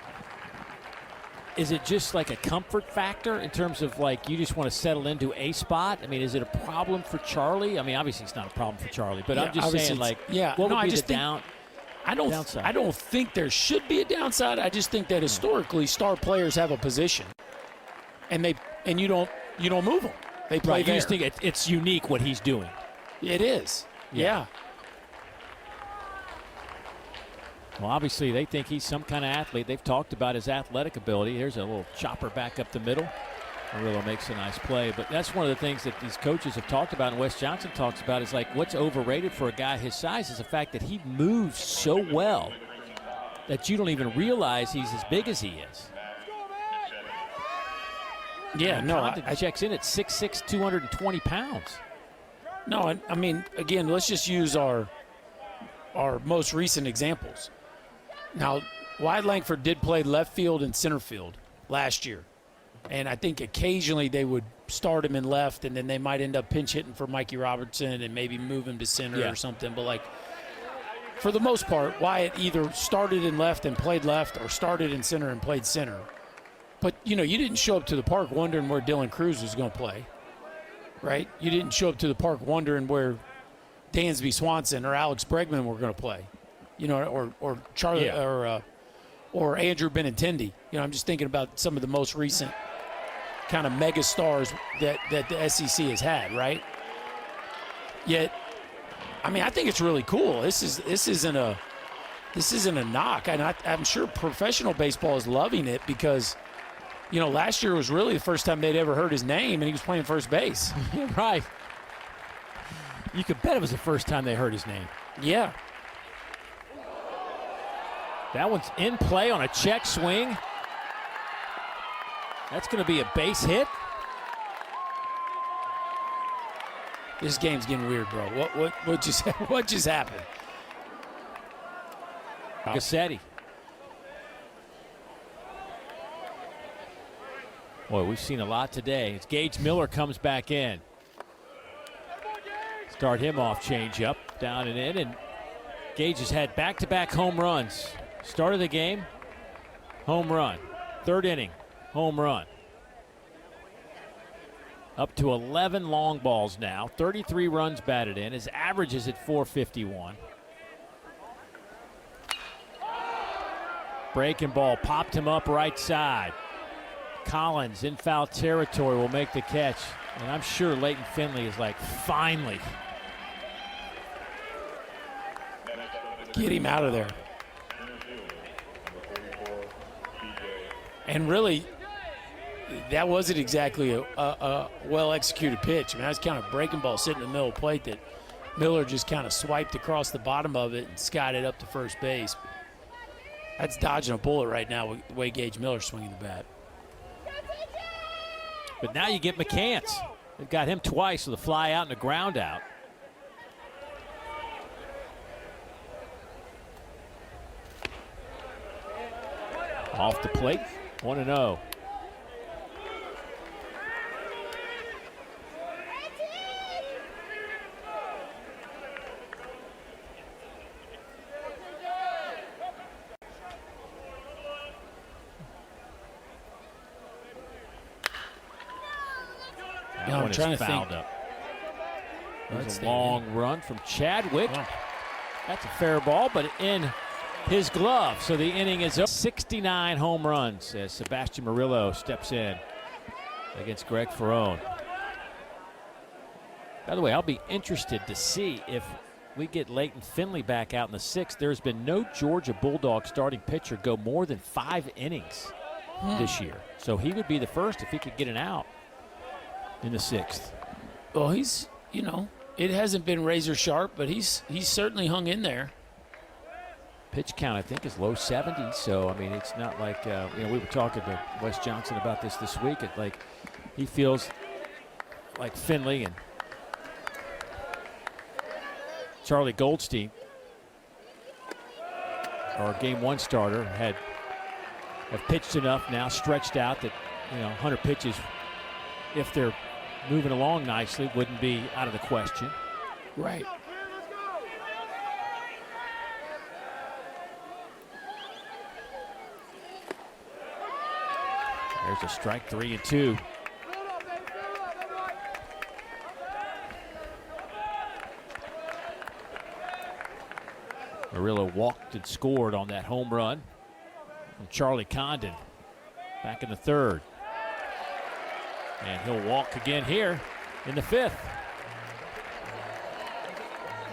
is it just like a comfort factor in terms of you just want to settle into a spot? I mean, is it a problem for Charlie? I mean, obviously it's not a problem for Charlie, but I'm just saying what would be the downside? I don't think there should be a downside. I just think that historically star players have a position, and you don't move them. They play right, there. You just think it's unique what he's doing. It is. Yeah. Well, obviously they think he's some kind of athlete. They've talked about his athletic ability. Here's a little chopper back up the middle. Murillo makes a nice play, but that's one of the things that these coaches have talked about, and Wes Johnson talks about, is what's overrated for a guy his size is the fact that he moves so well that you don't even realize he's as big as he is. Yeah, no, I checks in at 6'6", 220 pounds. No, I mean, again, let's just use our most recent examples. Now, Wyatt Langford did play left field and center field last year. And I think occasionally they would start him in left, and then they might end up pinch hitting for Mikey Robertson and maybe move him to center or something. But, for the most part, Wyatt either started in left and played left or started in center and played center. But, you didn't show up to the park wondering where Dylan Cruz was going to play, right? You didn't show up to the park wondering where Dansby Swanson or Alex Bregman were going to play, or Charlie or Andrew Benintendi. I'm just thinking about some of the most recent kind of mega stars that the SEC has had, right? Yet I mean, I think it's really cool. This isn't a knock, and I'm sure professional baseball is loving it because, last year was really the first time they'd ever heard his name, and he was playing first base. Right. You could bet it was the first time they heard his name. Yeah. That one's in play on a check swing. That's going to be a base hit. This game's getting weird, bro. What just happened? Gassetti. Boy, we've seen a lot today. As Gage Miller comes back in. Start him off, change up, down and in, and Gage has had back-to-back home runs. Start of the game, home run. Third inning, home run. Up to 11 long balls now, 33 runs batted in. His average is at 451. Breaking ball popped him up right side. Collins in foul territory will make the catch. And I'm sure Leighton Finley is like, finally. Get him out of there. And really, that wasn't exactly a well-executed pitch. I mean, that was kind of breaking ball sitting in the middle of the plate that Miller just kind of swiped across the bottom of it and skied up to first base. That's dodging a bullet right now with the way Gage Miller's swinging the bat. But now you get McCants. They've got him twice with a fly out and a ground out. Off the plate, 1-0. I'm trying to think. Up. There's a long run from Chadwick. Oh. That's a fair ball, but in his glove. So the inning is up. 69 home runs as Sebastian Murillo steps in against Greg Ferrone. By the way, I'll be interested to see if we get Leighton Finley back out in the sixth. There's been no Georgia Bulldog starting pitcher go more than 5 innings this year. So he would be the first if he could get an out in the sixth. Well, he's, it hasn't been razor sharp, but he's certainly hung in there. Pitch count, I think, is low 70s. So, I mean, it's not like, we were talking to Wes Johnson about this week. He feels like Finley and Charlie Goldstein, our game one starter, have pitched enough now, stretched out that, 100 pitches, if they're moving along nicely, wouldn't be out of the question. Right. There's a strike, 3-2. Murillo walked and scored on that home run from Charlie Condon back in the third. And he'll walk again here in the fifth.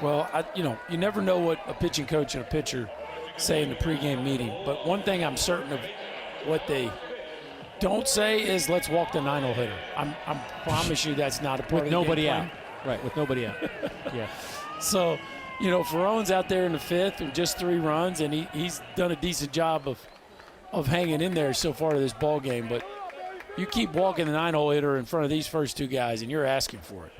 Well, you never know what a pitching coach and a pitcher say in the pregame meeting. But one thing I'm certain of what they don't say is, let's walk the 9-hole hitter. I promise you that's not a part with of the nobody game out. plan. Right, with nobody out. Yeah. So, Ferrone's out there in the fifth with just 3 runs, and he's done a decent job of hanging in there so far to this ball game. But you keep walking the 9-hole hitter in front of these first 2 guys, and you're asking for it.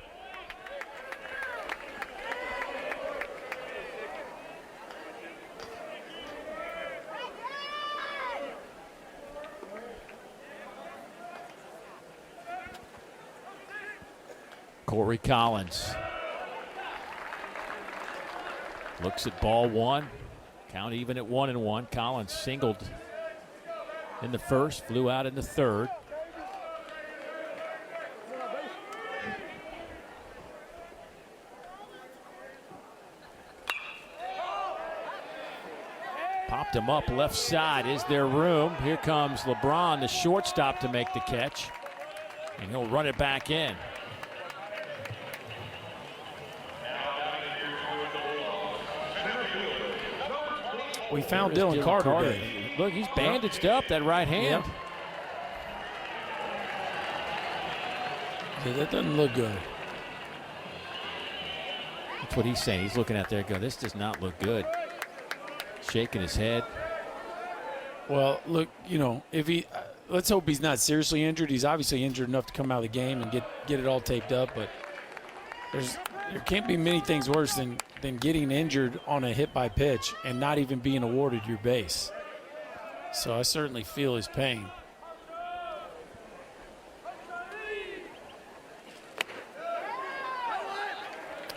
Corey Collins looks at ball 1. Count even at 1-1. Collins singled in the first, flew out in the third. Popped him up left side. Is there room? Here comes LeBron, the shortstop, to make the catch. And he'll run it back in. We found There's Dylan Carter. Today. Look, he's bandaged up, that right hand. Yeah, that doesn't look good. That's what he's saying. He's looking out there going, this does not look good. Shaking his head. Well, look, if he let's hope he's not seriously injured. He's obviously injured enough to come out of the game and get it all taped up, but there can't be many things worse than getting injured on a hit by pitch and not even being awarded your base. So I certainly feel his pain.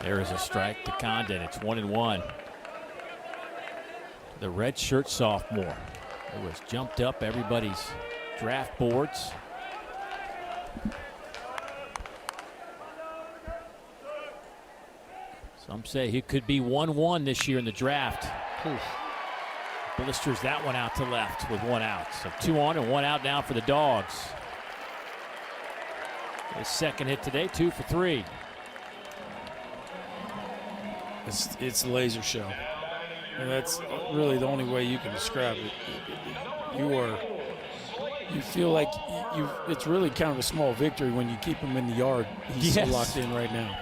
There is a strike to Condon. It's 1-1. The redshirt sophomore who has jumped up everybody's draft boards. Some say he could be 1-1 this year in the draft. Oof. Blisters that one out to left with 1 out. So 2 on and 1 out now for the Dogs. His second hit today, 2 for 3. It's a laser show, and that's really the only way you can describe it. You feel like it's really kind of a small victory when you keep him in the yard. He's so locked in right now.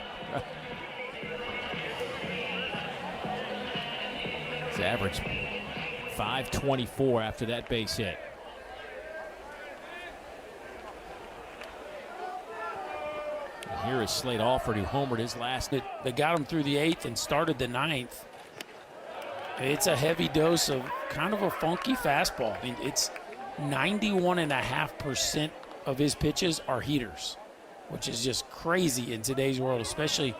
It's average 524 after that base hit. Here is Slade Alford, who homered his last. They got him through the 8th and started the 9th. It's a heavy dose of kind of a funky fastball. I mean, it's 91.5% of his pitches are heaters, which is just crazy in today's world, especially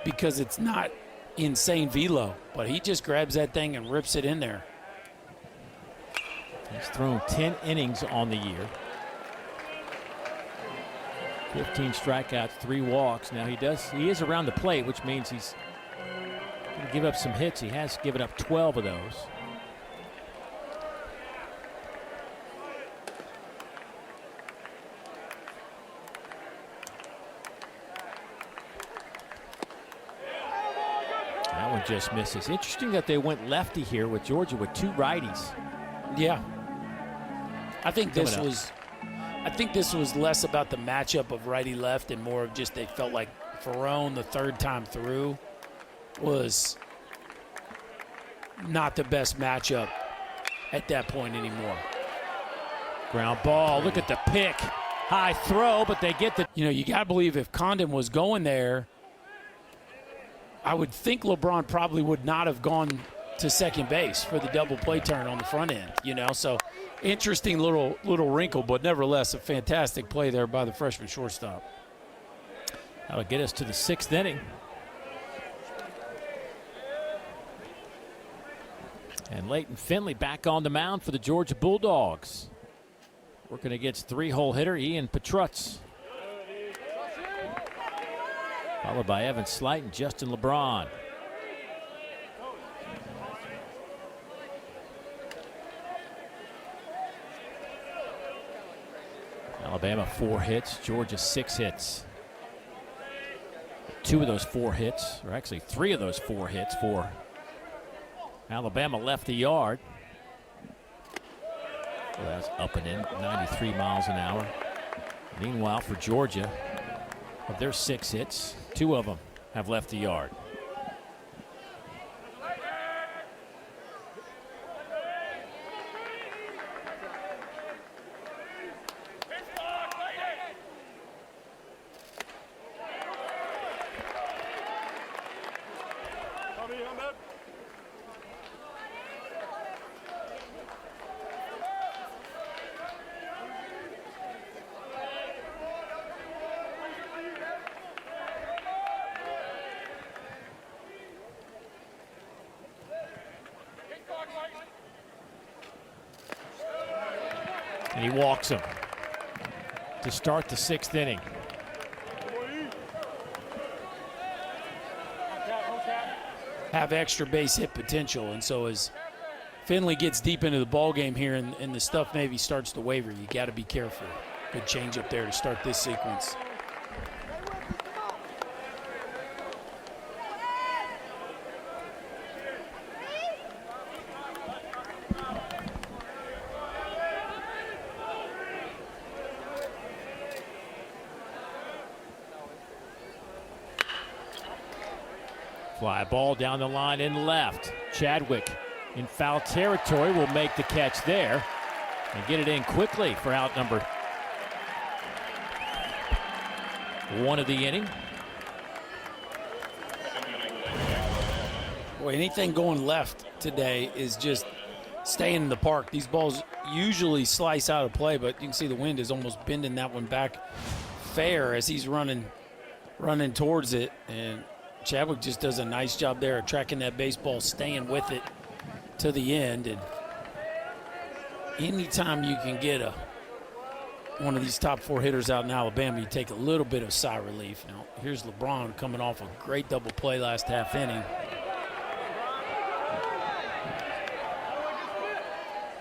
because it's not insane velo. But he just grabs that thing and rips it in there. He's thrown 10 innings on the year. 15 strikeouts, 3 walks. Now he is around the plate, which means he's going to give up some hits. He has given up 12 of those. That one just misses. Interesting that they went lefty here with Georgia with 2 righties. Yeah. I think this was less about the matchup of righty-left and more of just they felt like Ferrone, the 3rd time through, was not the best matchup at that point anymore. Ground ball. Look at the pick. High throw, but they get the... You got to believe if Condon was going there, I would think LeBron probably would not have gone to second base for the double play turn on the front end, So interesting little wrinkle, but nevertheless a fantastic play there by the freshman shortstop. That'll get us to the 6th inning. And Leighton Finley back on the mound for the Georgia Bulldogs. Working against 3-hole hitter Ian Petrutz. Followed by Evan Slight and Justin LeBron. Alabama 4 hits, Georgia 6 hits. 2 of those 4 hits, or actually 3 of those 4 hits for Alabama left the yard. Well, that's up and in, 93 miles an hour. Meanwhile, for Georgia, of their 6 hits, 2 of them have left the yard. And he walks him to start the 6th inning. Have extra base hit potential, and so as Finley gets deep into the ball game here and the stuff maybe starts to waver, you got to be careful. Good change up there to start this sequence. Fly ball down the line in left. Chadwick in foul territory will make the catch there and get it in quickly for out number 1 of the inning. Boy, anything going left today is just staying in the park. These balls usually slice out of play, but you can see the wind is almost bending that one back fair as he's running towards it. And Chadwick just does a nice job there of tracking that baseball, staying with it to the end. And anytime you can get one of these top 4 hitters out in Alabama, you take a little bit of sigh relief. Now, here's LeBron coming off a great double play last half inning.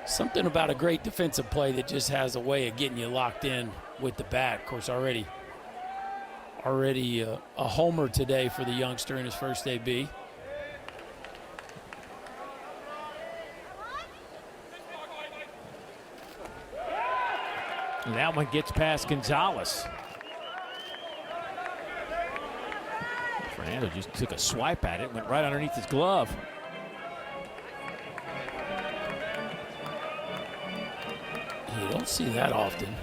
Something about a great defensive play that just has a way of getting you locked in with the bat. Of course, already a homer today for the youngster in his first AB. And that one gets past Gonzalez. Fernando just took a swipe at it, went right underneath his glove. You don't see that often.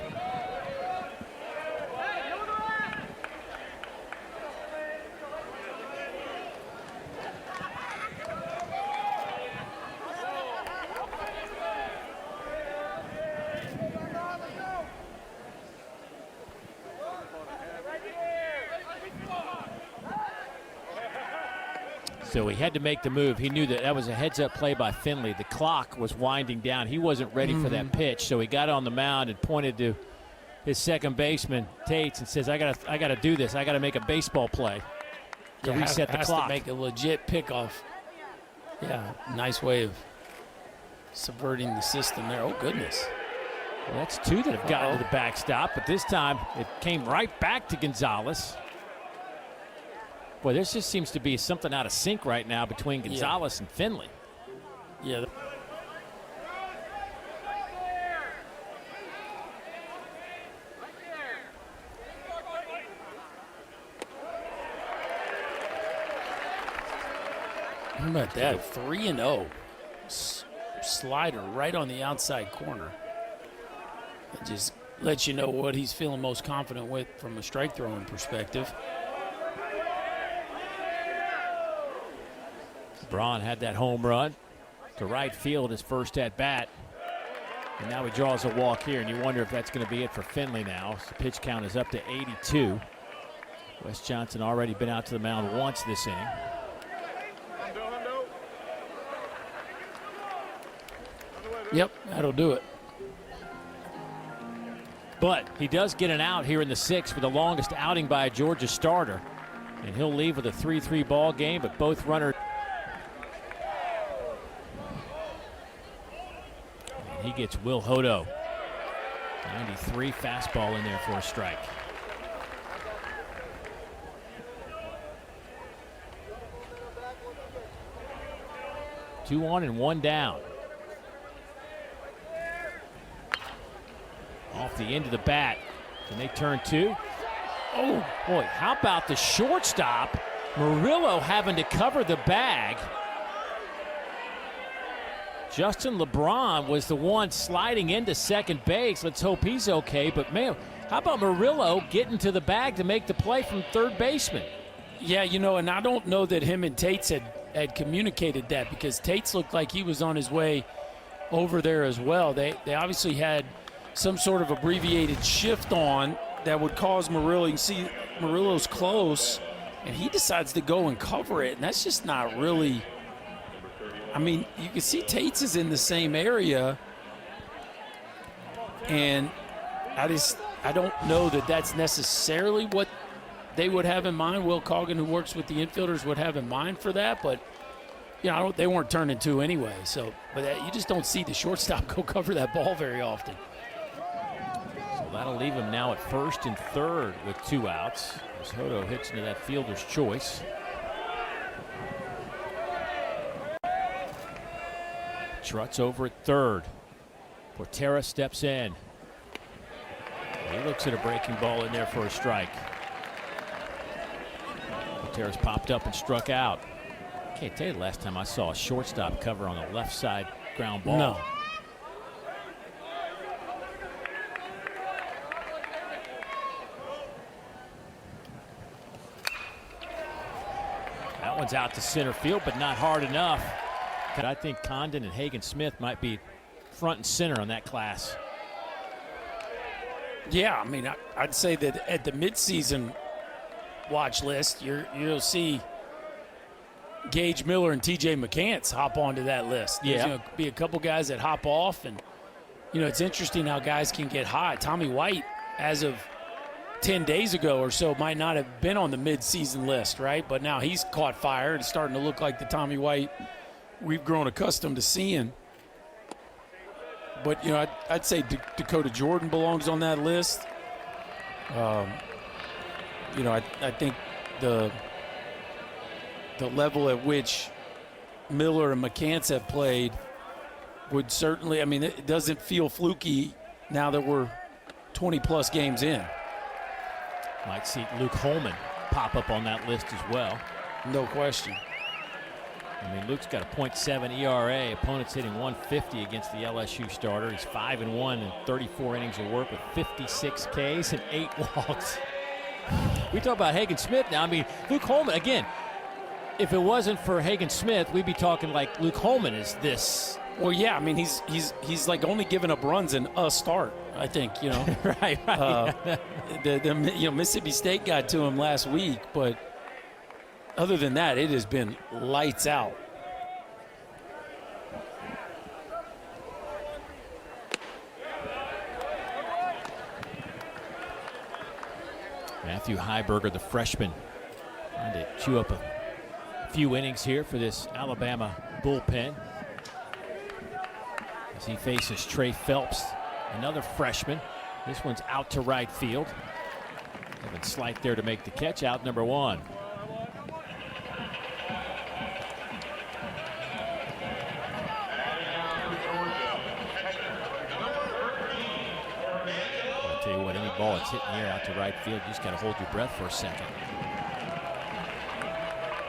So he had to make the move. He knew that was a heads-up play by Finley. The clock was winding down. He wasn't ready for that pitch, so he got on the mound and pointed to his second baseman, Tates, and says, I gotta do this. I got to make a baseball play to reset the clock. To make a legit pickoff. Yeah, nice way of subverting the system there. Oh, goodness. Well, that's 2 that have gotten to the backstop, but this time it came right back to Gonzalez. Boy, there just seems to be something out of sync right now between Gonzalez and Finley. Yeah. How about that? 3-0. Slider right on the outside corner. It just lets you know what he's feeling most confident with from a strike throwing perspective. Braun had that home run to right field his first at bat. And now he draws a walk here, and you wonder if that's going to be it for Finley now. So the pitch count is up to 82. Wes Johnson already been out to the mound once this inning. Yep, that'll do it. But he does get an out here in the 6th for the longest outing by a Georgia starter. And he'll leave with a 3-3 ball game, but both runners. He gets Will Hodo. 93 fastball in there for a strike. Two on and 1 down. Off the end of the bat. Can they turn 2? Oh, boy, how about the shortstop? Murillo having to cover the bag. Justin LeBron was the one sliding into second base. Let's hope he's okay. But, man, how about Murillo getting to the bag to make the play from third baseman? Yeah, and I don't know that him and Tates had communicated that, because Tates looked like he was on his way over there as well. They obviously had some sort of abbreviated shift on that would cause Murillo. You can see Murillo's close, and he decides to go and cover it, and that's just not really – I mean, you can see Tates is in the same area, and I don't know that that's necessarily what they would have in mind. Will Coggan, who works with the infielders, would have in mind for that, but they weren't turning 2 anyway. So, but you just don't see the shortstop go cover that ball very often. So that'll leave him now at first and third with 2 outs as Hodo hits into that fielder's choice. Trutz over at third. Portera steps in. He looks at a breaking ball in there for a strike. Portera's popped up and struck out. Can't tell you the last time I saw a shortstop cover on the left side ground ball. No. That one's out to center field, but not hard enough. But I think Condon and Hagen Smith might be front and center on that class. Yeah, I mean, I'd say that at the midseason watch list, you'll see Gage Miller and T.J. McCants hop onto that list. There's going to be a couple guys that hop off, and, it's interesting how guys can get hot. Tommy White, as of 10 days ago or so, might not have been on the midseason list, right? But now he's caught fire and starting to look like the Tommy White we've grown accustomed to seeing. But, I'd say Dakota Jordan belongs on that list. I think the level at which Miller and McCants have played would certainly, it doesn't feel fluky now that we're 20-plus games in. Might see Luke Holman pop up on that list as well. No question. Luke's got a .7 ERA. Opponents hitting 150 against the LSU starter. He's 5-1 in 34 innings of work with 56 Ks and 8 walks. We talk about Hagen Smith now. Luke Holman, again, if it wasn't for Hagen Smith, we'd be talking like Luke Holman is this. Well, yeah, he's like only giving up runs in a start, I think, right. The Mississippi State got to him last week, but other than that, it has been lights out. Matthew Heiberger, the freshman, trying to chew up a few innings here for this Alabama bullpen as he faces Trey Phelps, another freshman. This one's out to right field. Evan Slight there to make the catch, out number 1. I'll tell you what, any ball that's hitting here out to right field, you just got to hold your breath for a second.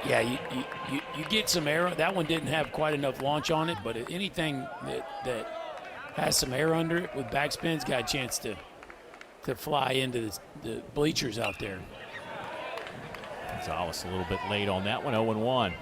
Yeah, you get some air. That one didn't have quite enough launch on it, but anything that has some air under it with backspin's got a chance to fly into the bleachers out there. Gonzalez a little bit late on that one, 0-1.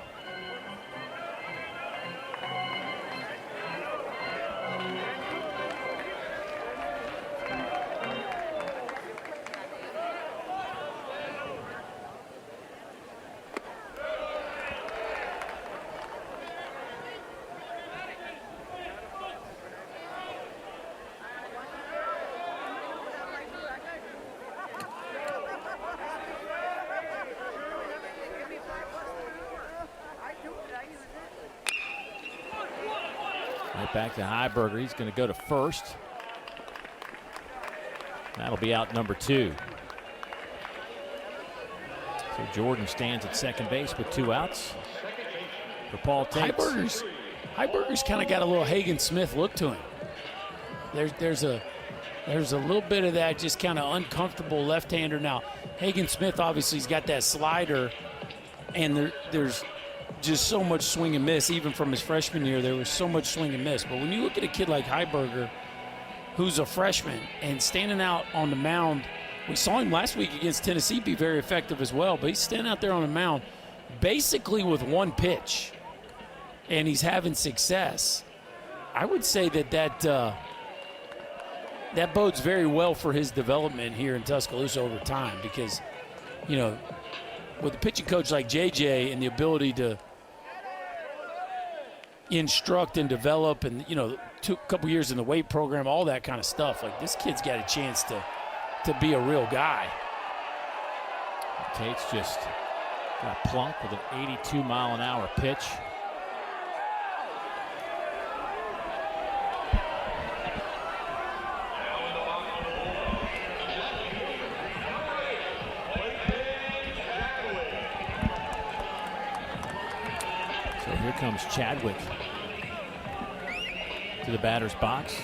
Right back to Heiberger. He's going to go to first. That'll be out number 2. So Jordan stands at second base with 2 outs for Paul Tates. Heiberger's kind of got a little Hagen Smith look to him. There's a little bit of that just kind of uncomfortable left-hander. Now, Hagen Smith obviously has got that slider, and there's just so much swing and miss. Even from his freshman year, there was so much swing and miss. But when you look at a kid like Heiberger, who's a freshman and standing out on the mound, we saw him last week against Tennessee be very effective as well, but he's standing out there on the mound basically with one pitch, and he's having success. I would say that bodes very well for his development here in Tuscaloosa over time because, with a pitching coach like JJ and the ability to instruct and develop and, couple years in the weight program, all that kind of stuff, like this kid's got a chance to be a real guy. Tate's just got plunked with an 82-mile-an-hour pitch. So here comes Chadwick to the batter's box.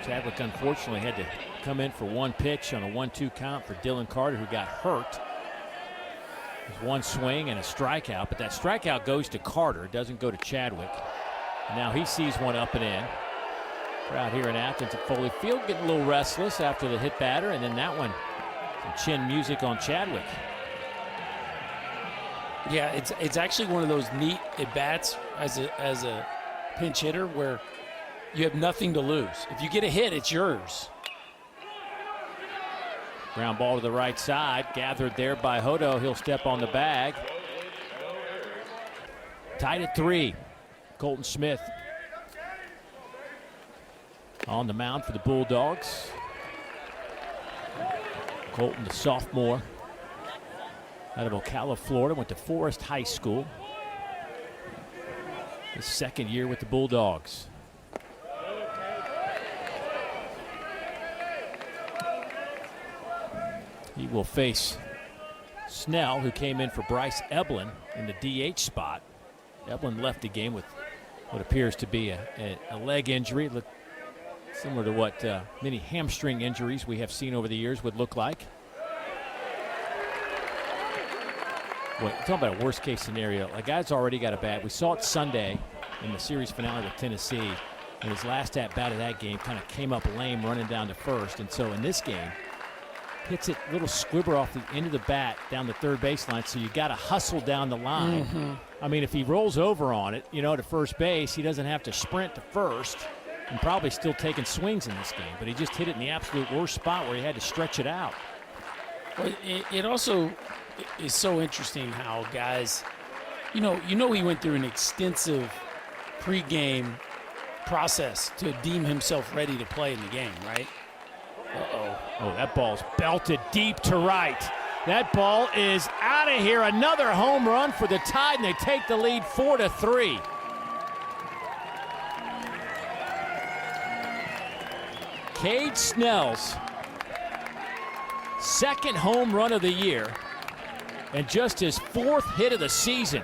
Chadwick unfortunately had to come in for one pitch on a 1-2 count for Dylan Carter, who got hurt. There's one swing and a strikeout, but that strikeout goes to Carter, doesn't go to Chadwick. Now he sees one up and in. Crowd here in Athens at Foley Field getting a little restless after the hit batter, and then that one, some chin music on Chadwick. Yeah, it's actually one of those neat at-bats as a pinch hitter where you have nothing to lose. If you get a hit, it's yours. Ground ball to the right side, gathered there by Hodo. He'll step on the bag. Tied at 3. Colton Smith on the mound for the Bulldogs. Colton, the sophomore out of Ocala, Florida, went to Forest High School. His second year with the Bulldogs. He will face Snell, who came in for Bryce Eblin in the DH spot. Eblin left the game with what appears to be a leg injury, similar to what many hamstring injuries we have seen over the years would look like. Well, talking about a worst case scenario, a guy's already got a bat. We saw it Sunday in the series finale with Tennessee, and his last at bat of that game kind of came up lame running down to first. And so in this game, hits it little squibber off the end of the bat down the third baseline, so you got to hustle down the line. I mean, if he rolls over on it, to first base, he doesn't have to sprint to first and probably still taking swings in this game, but he just hit it in the absolute worst spot where he had to stretch it out. Well, it also is so interesting how guys, he went through an extensive pregame process to deem himself ready to play in the game, right? Oh, that ball's belted deep to right. That ball is out of here. Another home run for the Tide, and they take the lead 4-3. Cade Snell's second home run of the year, and just his 4th hit of the season.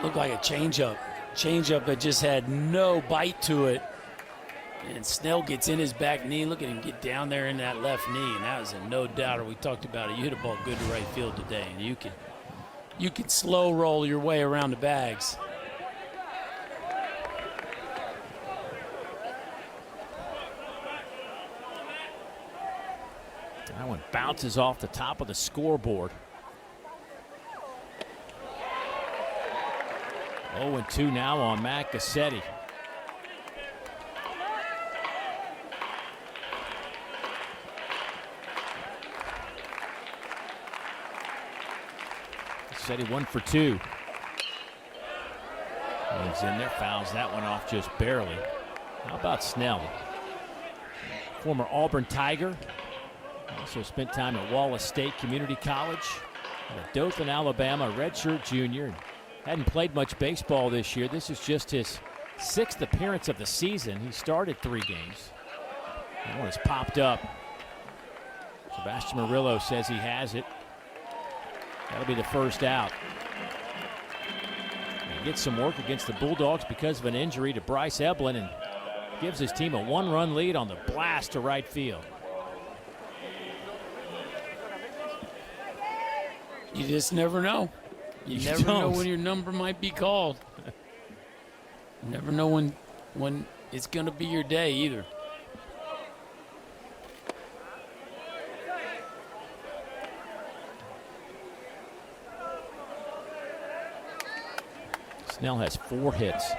Looked like a changeup that just had no bite to it. And Snell gets in his back knee. Look at him get down there in that left knee, and that was a no-doubter. We talked about it. You hit a ball good to right field today, and you can slow roll your way around the bags. That one bounces off the top of the scoreboard. 0-2 now on Matt Gassetti. Gassetti 1 for 2. He's in there, fouls that one off just barely. How about Snell? Former Auburn Tiger. Also spent time at Wallace State Community College. At Dothan, Alabama, redshirt junior. Hadn't played much baseball this year. This is just his 6th appearance of the season. He started 3 games. That one has popped up. Sebastian Murillo says he has it. That'll be the first out. He gets some work against the Bulldogs because of an injury to Bryce Eblin and gives his team a 1-run lead on the blast to right field. You just never know. You never know when your number might be called. You never know when it's going to be your day either. Snell has 4 hits,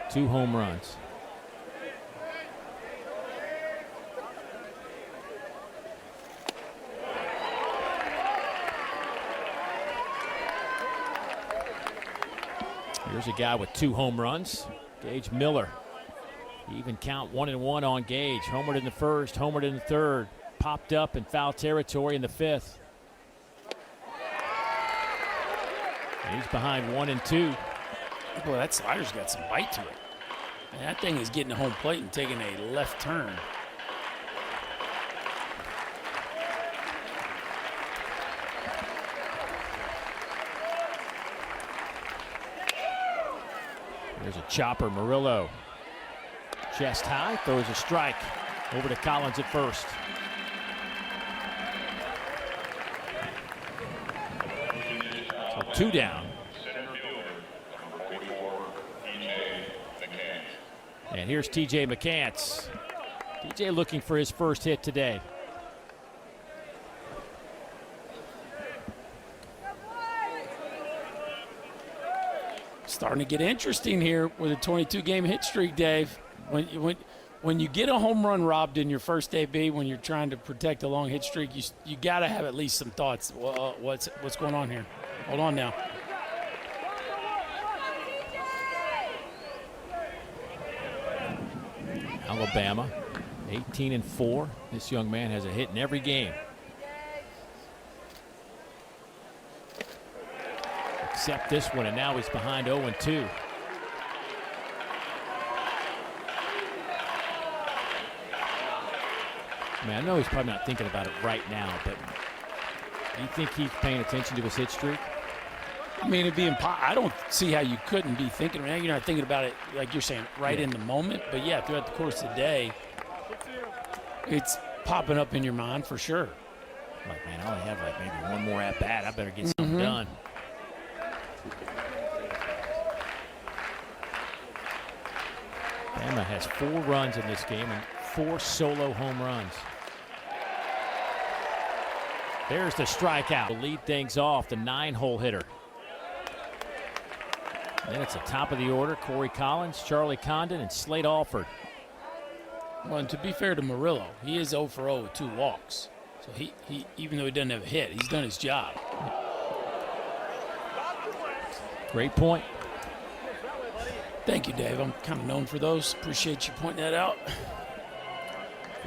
2 home runs. Here's a guy with 2 home runs, Gage Miller. Even count 1-1 on Gage. Homered in the first, homered in the third. Popped up in foul territory in the 5th. He's behind 1-2. Boy, that slider's got some bite to it. Man, that thing is getting to home plate and taking a left turn. There's a chopper, Murillo. Chest high, throws a strike over to Collins at first. So 2 down. And here's TJ McCants. TJ looking for his first hit today. Starting to get interesting here with a 22-game hit streak, Dave. When you get a home run robbed in your first AB, when you're trying to protect a long hit streak, you got to have at least some thoughts. What's going on here? Hold on now. Alabama, 18-4. This young man has a hit in every game. Except this one, and now he's behind 0-2. I mean, I know he's probably not thinking about it right now, but do you think he's paying attention to his hit streak? I mean, it'd be I don't see how you couldn't be thinking. You're not thinking about it like you're saying right in the moment, but yeah, throughout the course of the day, it's popping up in your mind for sure. Like, man, I only have like maybe one more at bat. I better get something done. Bama has 4 runs in this game and 4 solo home runs. There's the strikeout to lead things off, the 9-hole hitter. Then it's the top of the order, Corey Collins, Charlie Condon, and Slade Alford. Well, and to be fair to Murillo, he is 0 for 0 with 2 walks. So he even though he doesn't have a hit, he's done his job. Great point. Thank you, Dave. I'm kind of known for those. Appreciate you pointing that out.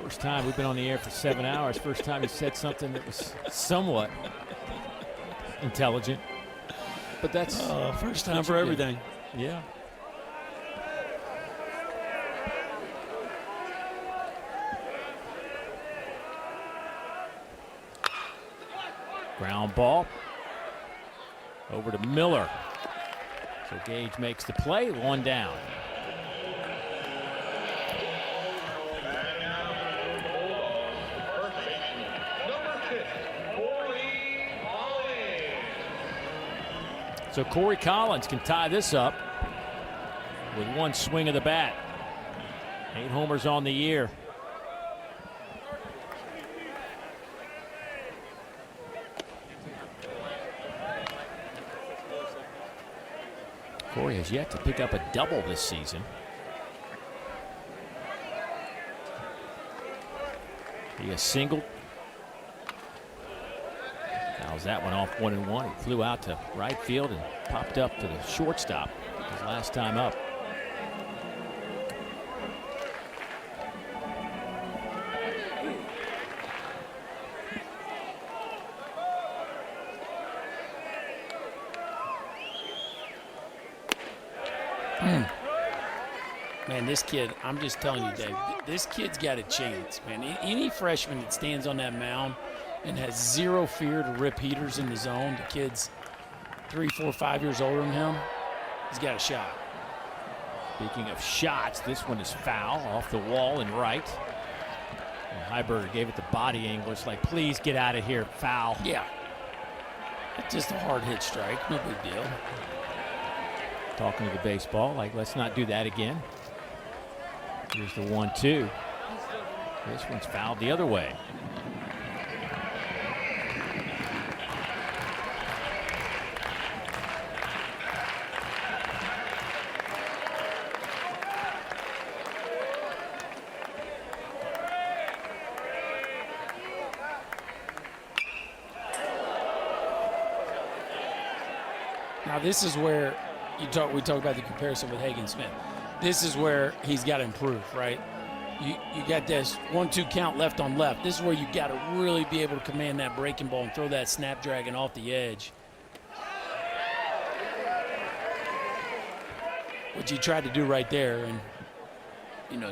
First time we've been on the air for 7 hours. First time he said something that was somewhat intelligent. But that's first time for everything. Yeah. Ground ball over to Miller. So Gage makes the play, 1 down. So Corey Collins can tie this up with 1 swing of the bat. 8 homers on the year. Corey has yet to pick up a double this season. He has singled. Fouls that one off 1-1. He flew out to right field and popped up to the shortstop his last time up. Man, this kid, I'm just telling you, Dave, this kid's got a chance, man. Any freshman that stands on that mound and has 0 fear to rip heaters in the zone, the kid's 3, 4, 5 years older than him, he's got a shot. Speaking of shots, this one is foul off the wall and right. And Heiberger gave it the body angle. It's like, please get out of here, foul. Yeah. It's just a hard hit strike, no big deal. Talking to the baseball, like, let's not do that again. Here's the 1-2. This one's fouled the other way. Now this is where we talk about the comparison with Hagen Smith. This is where he's got to improve, right? You got this 1-2 count left on left. This is where you got to really be able to command that breaking ball and throw that snapdragon off the edge. What you tried to do right there, and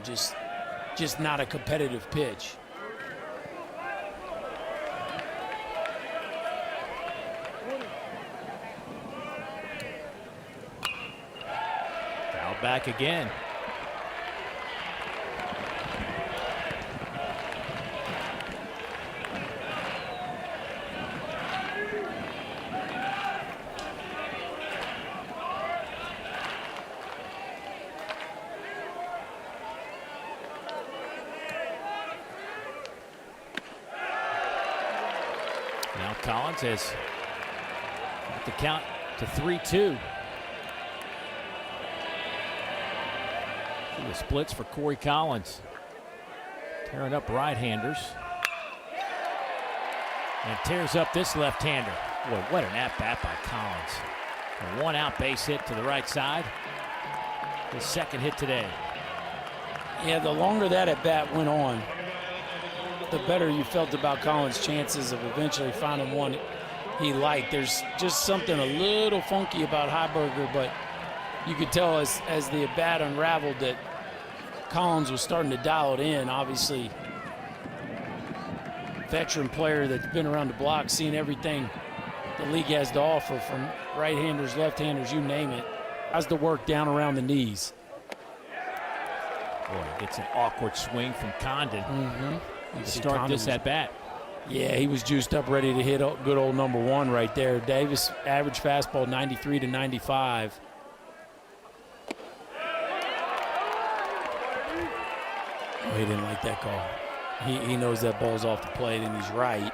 just not a competitive pitch. Back again. Collins has got the count to 3-2. The splits for Corey Collins. Tearing up right-handers. And tears up this left-hander. Boy, what an at-bat by Collins. A one-out base hit to the right side. His second hit today. Yeah, the longer that at-bat went on, the better you felt about Collins' chances of eventually finding one he liked. There's just something a little funky about Heiberger, but you could tell as the at-bat unraveled that Collins was starting to dial it in. Obviously, veteran player that's been around the block, seeing everything the league has to offer, from right-handers, left-handers, you name it. Has to work down around the knees. Boy, gets an awkward swing from Condon to start Condon this at bat. Yeah, he was juiced up, ready to hit good old number one right there. Davis, average fastball 93 to 95. Oh, he didn't like that call. He knows that ball's off the plate, and he's right.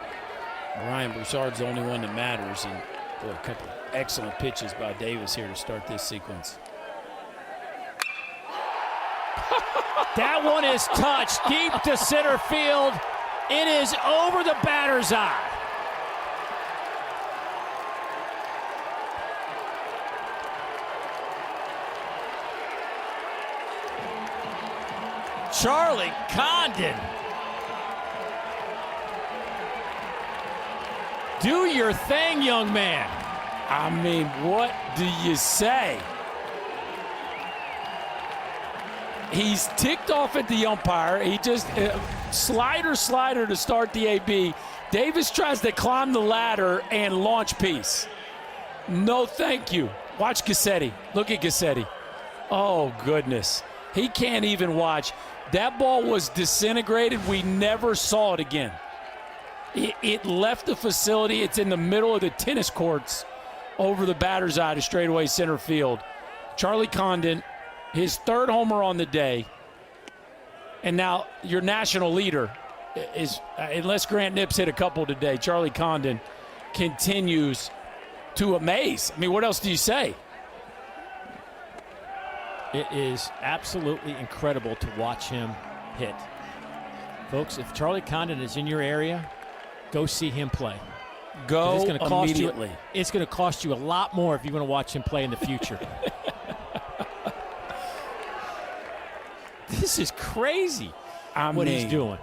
Ryan Broussard's the only one that matters, and boy, a couple of excellent pitches by Davis here to start this sequence. That one is touched deep to center field. It is over the batter's eye. Charlie Condon. Do your thing, young man. I mean, what do you say? He's ticked off at the umpire. He just slider to start the AB. Davis tries to climb the ladder and launch piece. No, thank you. Watch Gassetti. Look at Gassetti. Oh, goodness. He can't even watch. That ball was disintegrated. We never saw it again. It left the facility. It's in the middle of the tennis courts over the batter's eye to straightaway center field. Charlie Condon, his third homer on the day. And now your national leader is, unless Grant Nips hit a couple today, Charlie Condon continues to amaze. I mean, what else do you say? It is absolutely incredible to watch him hit. Folks, if Charlie Condon is in your area, go see him play. Go it's gonna cost immediately. It's going to cost you a lot more if you're going to watch him play in the future. This is crazy what he's doing.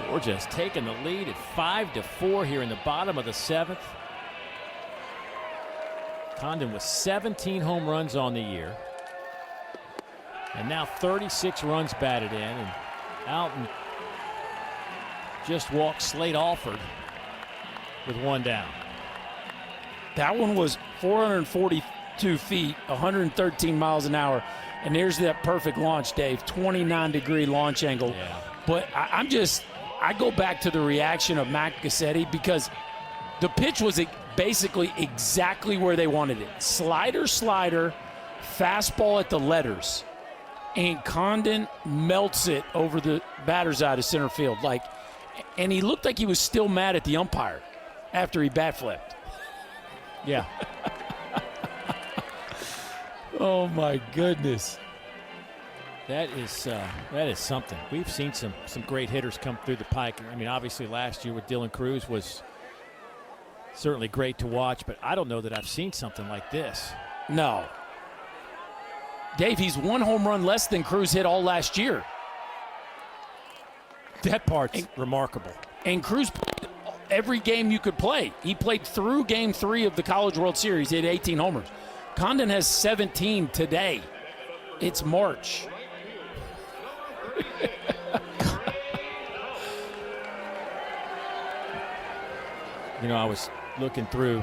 Georgia has taken the lead at 5-4 here in the bottom of the seventh. Condon with 17 home runs on the year. And now 36 runs batted in. And Alton just walked Slade Alford with one down. That one was 442 feet, 113 miles an hour. And there's that perfect launch, Dave. 29-degree launch angle. Yeah. But I go back to the reaction of Matt Gassetti, because the pitch was basically exactly where they wanted it. Slider, fastball at the letters. And Condon melts it over the batter's eye to center field. And he looked like he was still mad at the umpire after he bat flipped. Yeah. Oh, my goodness. That is something. We've seen some great hitters come through the pike. I mean, obviously last year with Dylan Cruz was certainly great to watch, but I don't know that I've seen something like this. No. Dave, he's one home run less than Cruz hit all last year. That part's remarkable. And Cruz played every game you could play. He played through Game 3 of the College World Series. He had 18 homers. Condon has 17 today. It's March. You know, I was looking through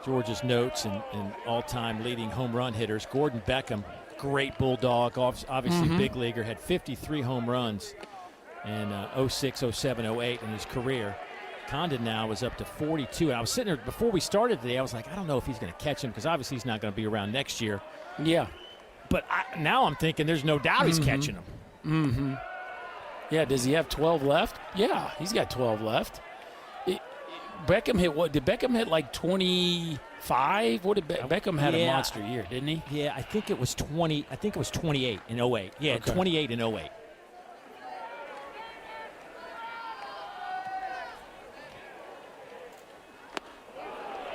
Georgia's notes and all-time leading home run hitters. Gordon Beckham, great Bulldog, obviously big leaguer, had 53 home runs in 06, 07, 08 in his career. Condon now is up to 42. And I was sitting there before we started today. I was like, I don't know if he's going to catch him, because obviously he's not going to be around next year. Yeah. But now I'm thinking there's no doubt he's catching them. Yeah, does he have 12 left? Yeah, he's got 12 left. Beckham hit what? Did Beckham hit like 25? What did Beckham had a monster year, didn't he? Yeah, I think it was 20. I think it was 28 in 08. Yeah, Okay. 28 in 08.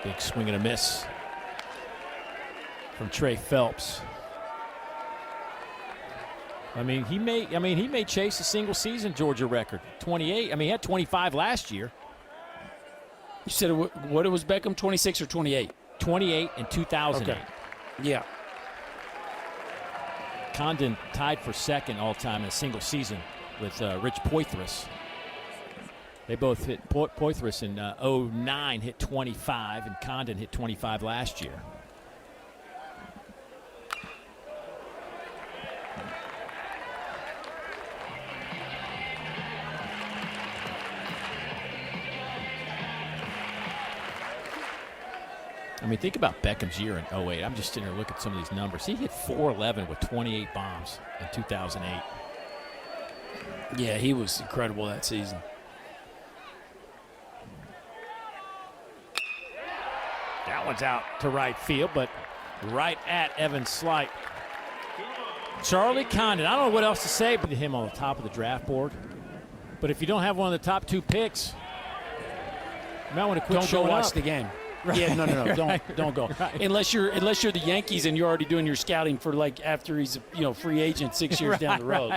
Big swing and a miss from Trey Phelps. I mean, he may chase a single season Georgia record. 28. I mean, he had 25 last year. You said what it was Beckham, 26 or 28? 28 in 2008. Okay. Yeah. Condon tied for second all-time in a single season with Rich Poitras. They both hit. Poitras in 09 hit 25, and Condon hit 25 last year. I mean, think about Beckham's year in 08. I'm just sitting here looking at some of these numbers. He hit 411 with 28 bombs in 2008. Yeah, he was incredible that season. That one's out to right field, but right at Evan Slight. Charlie Condon. I don't know what else to say but him on the top of the draft board. But if you don't have one of the top 2 picks, you might want to quit Don't go showing watch up. the game. Right. Yeah, no, don't go. Right. Unless you're the Yankees and you're already doing your scouting for like after he's free agent 6 years down the road.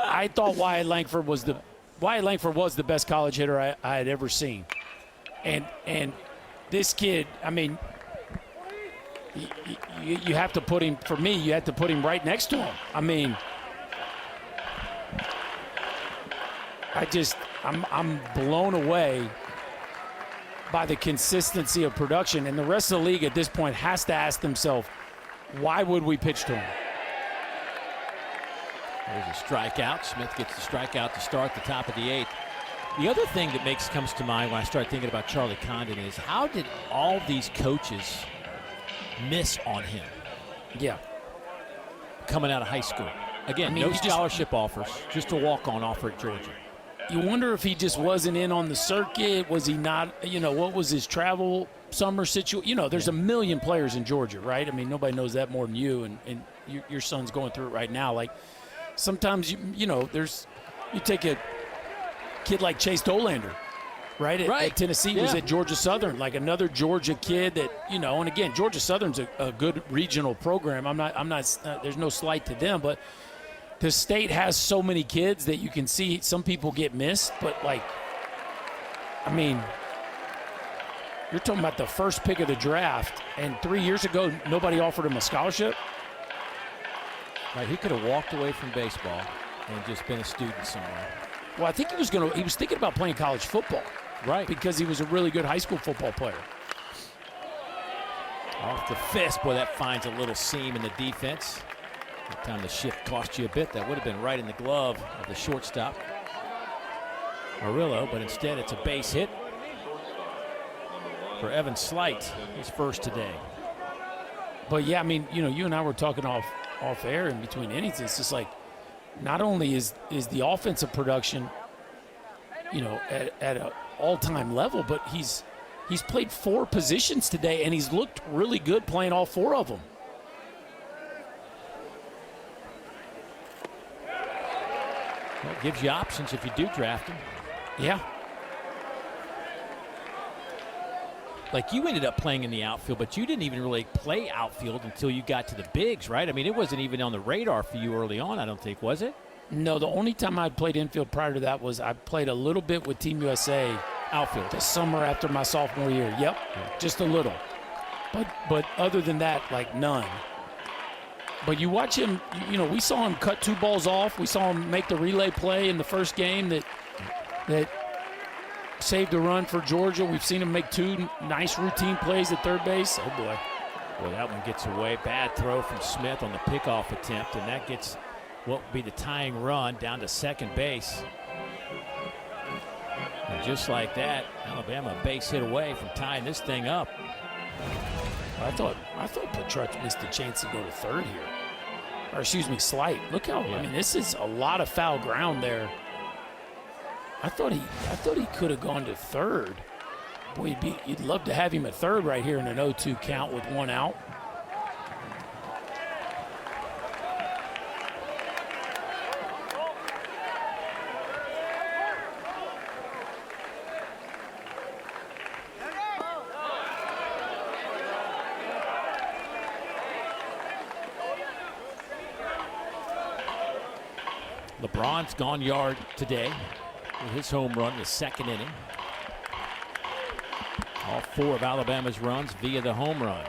I thought Wyatt Langford was the best college hitter I had ever seen, and this kid, I mean, you have to put him, for me, you have to put him right next to him. I mean, I'm blown away by the consistency of production, and the rest of the league at this point has to ask themselves, why would we pitch to him? There's a strikeout. Smith gets the strikeout to start the top of the 8th. The other thing that comes to mind when I start thinking about Charlie Condon is how did all these coaches miss on him Yeah. coming out of high school? Again, I mean, no he just- scholarship offers, just a walk-on offer at Georgia. You wonder if he just wasn't in on the circuit. Was he not, what was his travel summer situation? There's a million players in Georgia, right? I mean, nobody knows that more than you, and your son's going through it right now. Like, sometimes, you take a kid like Chase Dolander, right? At Tennessee, was at Georgia Southern, like another Georgia kid that, and again, Georgia Southern's a good regional program. I'm not there's no slight to them, but the state has so many kids that you can see some people get missed, but I mean, you're talking about the first pick of the draft, and 3 years ago, nobody offered him a scholarship. Right, he could have walked away from baseball and just been a student somewhere. Well, I think he was thinking about playing college football, Right. because he was a really good high school football player. Off the fist, boy, that finds a little seam in the defense. That time the shift cost you a bit. That would have been right in the glove of the shortstop, Murillo, but instead it's a base hit for Evan Slight, his first today. But yeah, I mean, you and I were talking off air in between innings. It's just like, not only is the offensive production, at an all-time level, but he's played 4 positions today, and he's looked really good playing all 4 of them. Well, it gives you options if you do draft him. Yeah. Like, you ended up playing in the outfield, but you didn't even really play outfield until you got to the bigs, right? I mean, it wasn't even on the radar for you early on, I don't think, was it? No, the only time I played infield prior to that was I played a little bit with Team USA Outfield. the summer after my sophomore year. Yep, just a little. But other than that, like, none. But you watch him, we saw him cut 2 balls off. We saw him make the relay play in the first game that saved a run for Georgia. We've seen him make 2 nice routine plays at third base. Oh, boy. Well, that one gets away. Bad throw from Smith on the pickoff attempt, and that gets what would be the tying run down to second base. And just like that, Alabama a base hit away from tying this thing up. I I thought Petrarch missed a chance to go to third here. Or excuse me, Slight. Look how, I mean, this is a lot of foul ground there. I thought he could have gone to third. Boy, you'd love to have him at third right here in an 0-2 count with one out. LeBron's gone yard today with his home run in the second inning. All 4 of Alabama's runs via the home run.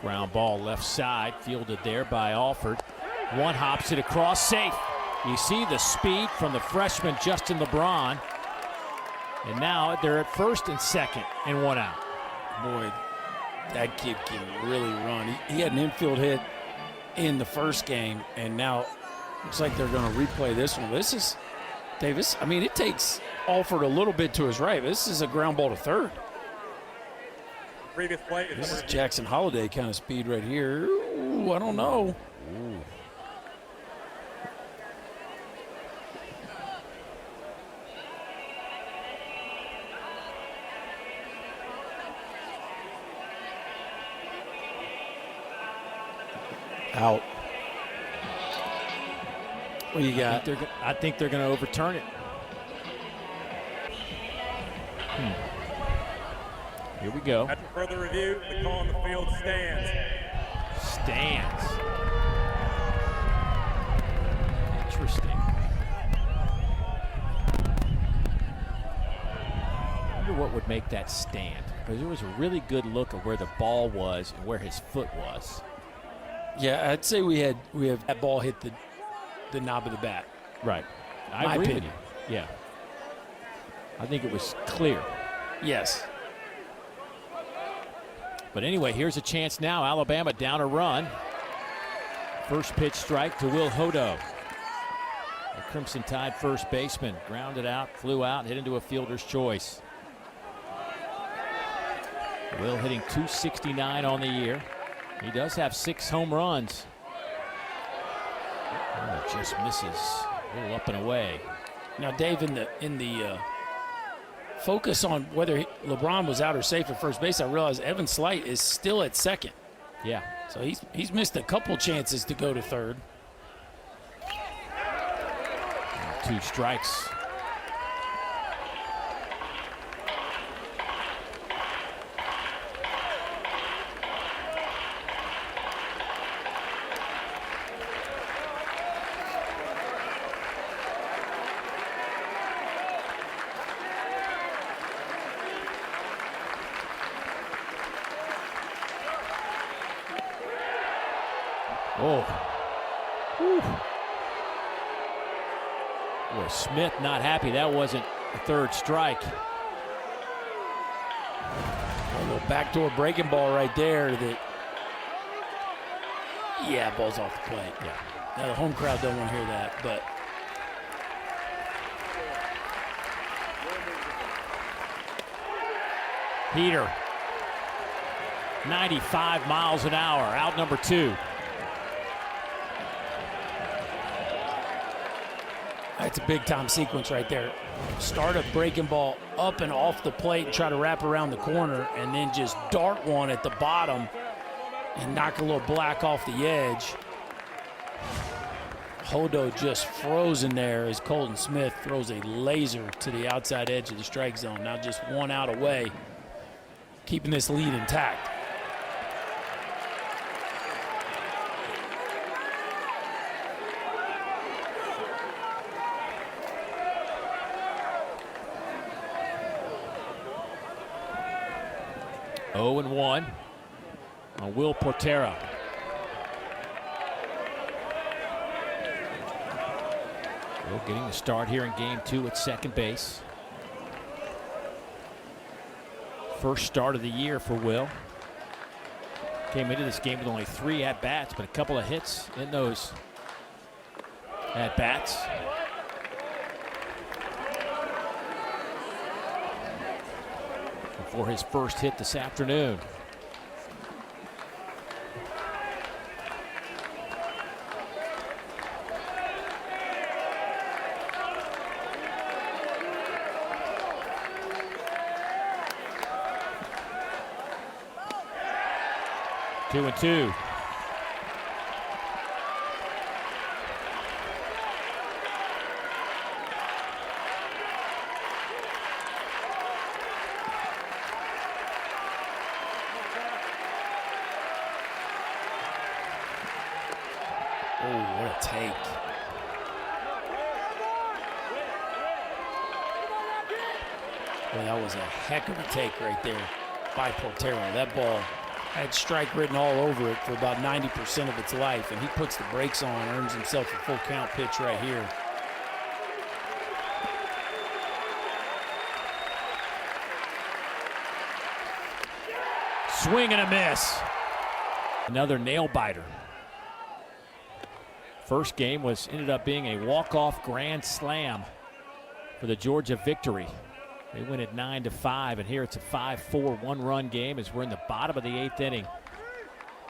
Ground ball left side, fielded there by Alford. One hops it across, safe. You see the speed from the freshman Justin LeBron. And now they're at first and second and one out. Boy, that kid can really run. He had an infield hit in the first game, and now looks like they're going to replay this one. This is, Davis, I mean, it takes Alford a little bit to his right. This is a ground ball to third. Previous play This is Jackson Holiday kind of speed right here. Ooh, I don't know. Ooh. Out. What do you got? I think they're going to overturn it. Here we go. After further review, the call on the field stands. Stands. Interesting. I wonder what would make that stand. Because there was a really good look at where the ball was and where his foot was. Yeah, I'd say we have that ball hit the knob of the bat. Right. I My agree opinion. with you. Yeah. I think it was clear. Yes. But anyway, here's a chance now. Alabama down a run. First pitch strike to Will Hodo. The Crimson Tide first baseman grounded out, flew out, and hit into a fielder's choice. Will hitting .269 on the year. He does have 6 home runs. Oh, it just misses. A little up and away. Now, Dave, in the focus on whether LeBron was out or safe at first base, I realize Evan Slight is still at second. Yeah. So he's missed a couple chances to go to third. 2 strikes. Oh. Whew. Boy, Smith not happy. That wasn't the third strike. A little backdoor breaking ball right there. Yeah, ball's off the plate. Yeah. Now the home crowd don't want to hear that, but Heater. 95 miles an hour. Out number 2. that's a big time sequence right there. Start a breaking ball up and off the plate and try to wrap around the corner, and then just dart one at the bottom and knock a little black off the edge. Hodo just frozen there as Colton Smith throws a laser to the outside edge of the strike zone. Now just one out away, keeping this lead intact. Oh and 1 on Will Portera. Will getting the start here in game 2 at second base. First start of the year for Will. Came into this game with only 3 at-bats, but a couple of hits in those at-bats. for his first hit this afternoon. Two and two. Oh, what a take. Well, that was a heck of a take right there by Portero. That ball had strike written all over it for about 90% of its life, and he puts the brakes on, earns himself a full count pitch right here. Swing and a miss. Another nail biter. First game ended up being a walk-off grand slam for the Georgia victory. They win it 9-5, and here it's a 5-4 one-run game as we're in the bottom of the 8th inning.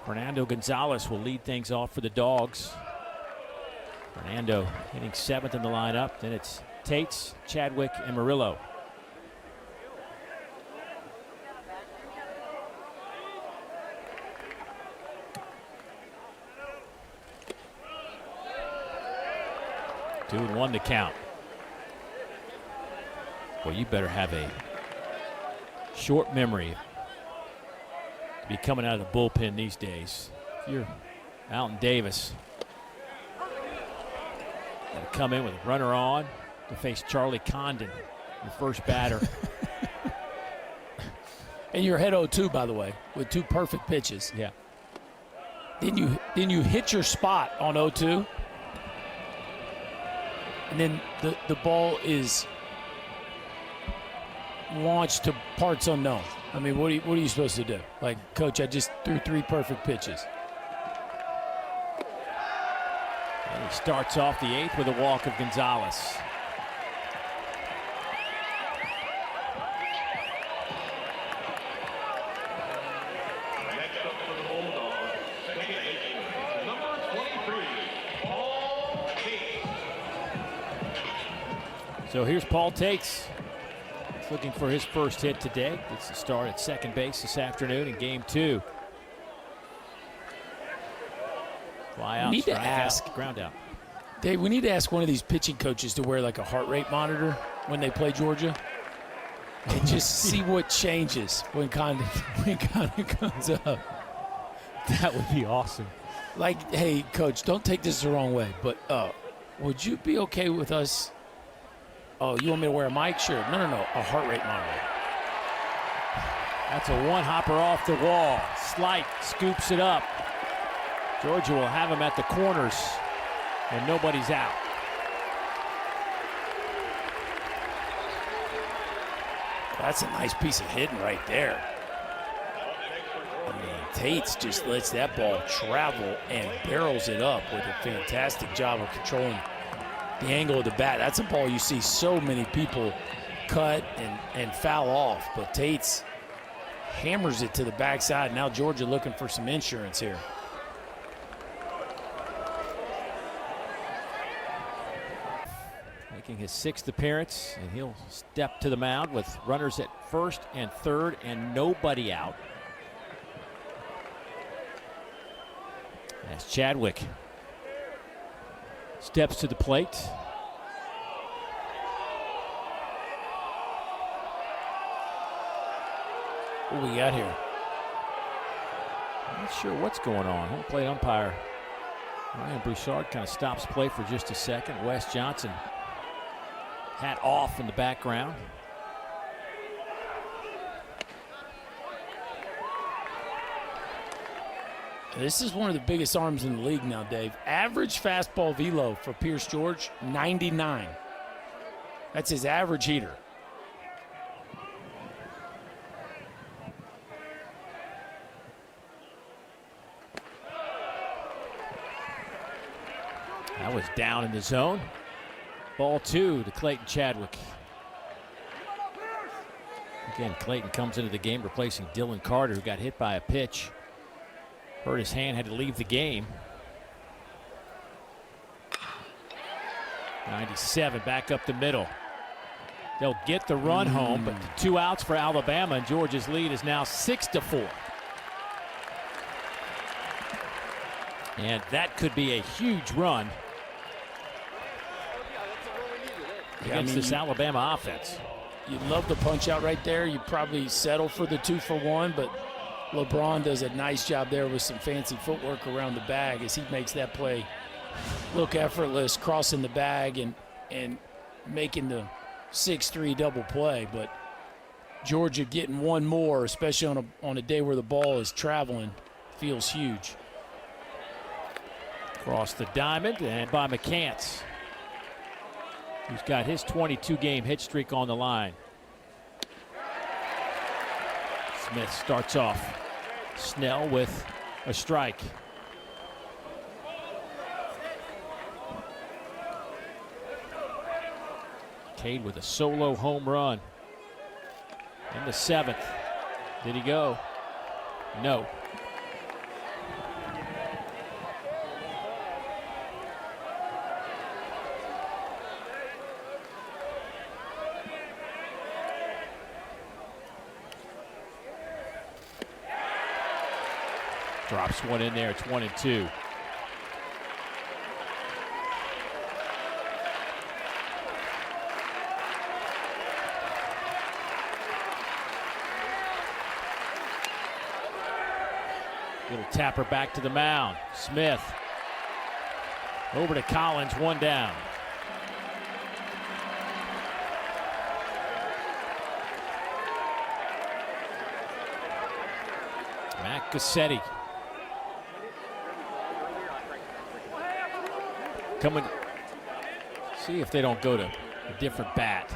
Fernando Gonzalez will lead things off for the Dogs. Fernando hitting 7th in the lineup. Then it's Tates, Chadwick, and Murillo. Two and one to count. Well, you better have a short memory to be coming out of the bullpen these days. If you're Alton Davis, got to come in with a runner on to face Charlie Condon, your first batter. And you're ahead 0-2, by the way, with two perfect pitches. Yeah. Didn't you hit your spot on 0-2? And then the ball is launched to parts unknown. I mean, what are you supposed to do? Like, Coach, I just threw 3 perfect pitches. And he starts off the 8th with a walk of Gonzalez. So here's Paul Tates. He's looking for his first hit today. Gets the start at second base this afternoon in game 2. Fly out, We need to strike ask- out, ground out. Dave, we need to ask one of these pitching coaches to wear like a heart rate monitor when they play Georgia. And just see what changes when Condon comes up. That would be awesome. Like, hey, Coach, don't take this the wrong way, but would you be okay with us? Oh, you want me to wear a mic? Sure. No, a heart rate monitor. That's a one-hopper off the wall. Slight scoops it up. Georgia will have him at the corners, and nobody's out. That's a nice piece of hitting right there. I mean, Tates just lets that ball travel and barrels it up with a fantastic job of controlling the angle of the bat. That's a ball you see so many people cut and foul off, but Tates hammers it to the backside. Now Georgia looking for some insurance here. Making his 6th appearance, and he'll step to the mound with runners at first and third and nobody out. As Chadwick steps to the plate. What we got here? Not sure what's going on. Home plate umpire Ryan Broussard kind of stops play for just a second. Wes Johnson, hat off in the background. This is one of the biggest arms in the league now, Dave. Average fastball velo for Pierce George, 99. That's his average heater. That was down in the zone. Ball 2 to Clayton Chadwick. Again, Clayton comes into the game replacing Dylan Carter, who got hit by a pitch. Hurt his hand, had to leave the game. 97 back up the middle. They'll get the run home, but the 2 outs for Alabama, and Georgia's lead is now 6-4. And that could be a huge run against this Alabama offense. You'd love the punch out right there. You'd probably settle for the 2-for-1, but LeBron does a nice job there with some fancy footwork around the bag as he makes that play look effortless, crossing the bag and making the 6-3 double play. But Georgia getting one more, especially on a day where the ball is traveling, feels huge. Across the diamond and by McCants, who's got his 22-game hit streak on the line. Smith starts off. Snell with a strike. Cade with a solo home run in the 7th. Did he go? No. Drops one in there. It's 1-2. Little tapper back to the mound. Smith over to Collins, 1 down. Matt Cassetti coming. See if they don't go to a different bat.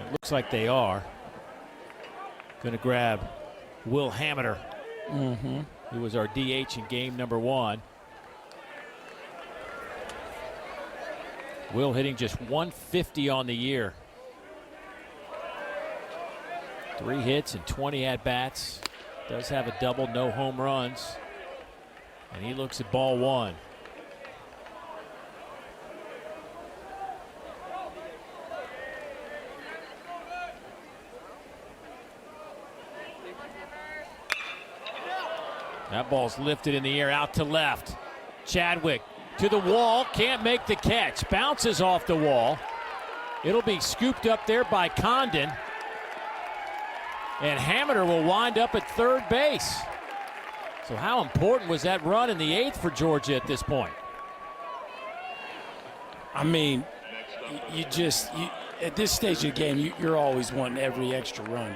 It looks like they are. Going to grab Will Hamiter, who was our DH in game number 1. Will hitting just 150 on the year. 3 hits and 20 at-bats. Does have a double, no home runs. And he looks at ball 1. That ball's lifted in the air out to left. Chadwick to the wall, can't make the catch. Bounces off the wall. It'll be scooped up there by Condon. And Hamiter will wind up at third base. So how important was that run in the 8th for Georgia at this point? I mean, at this stage of the game, you're always wanting every extra run.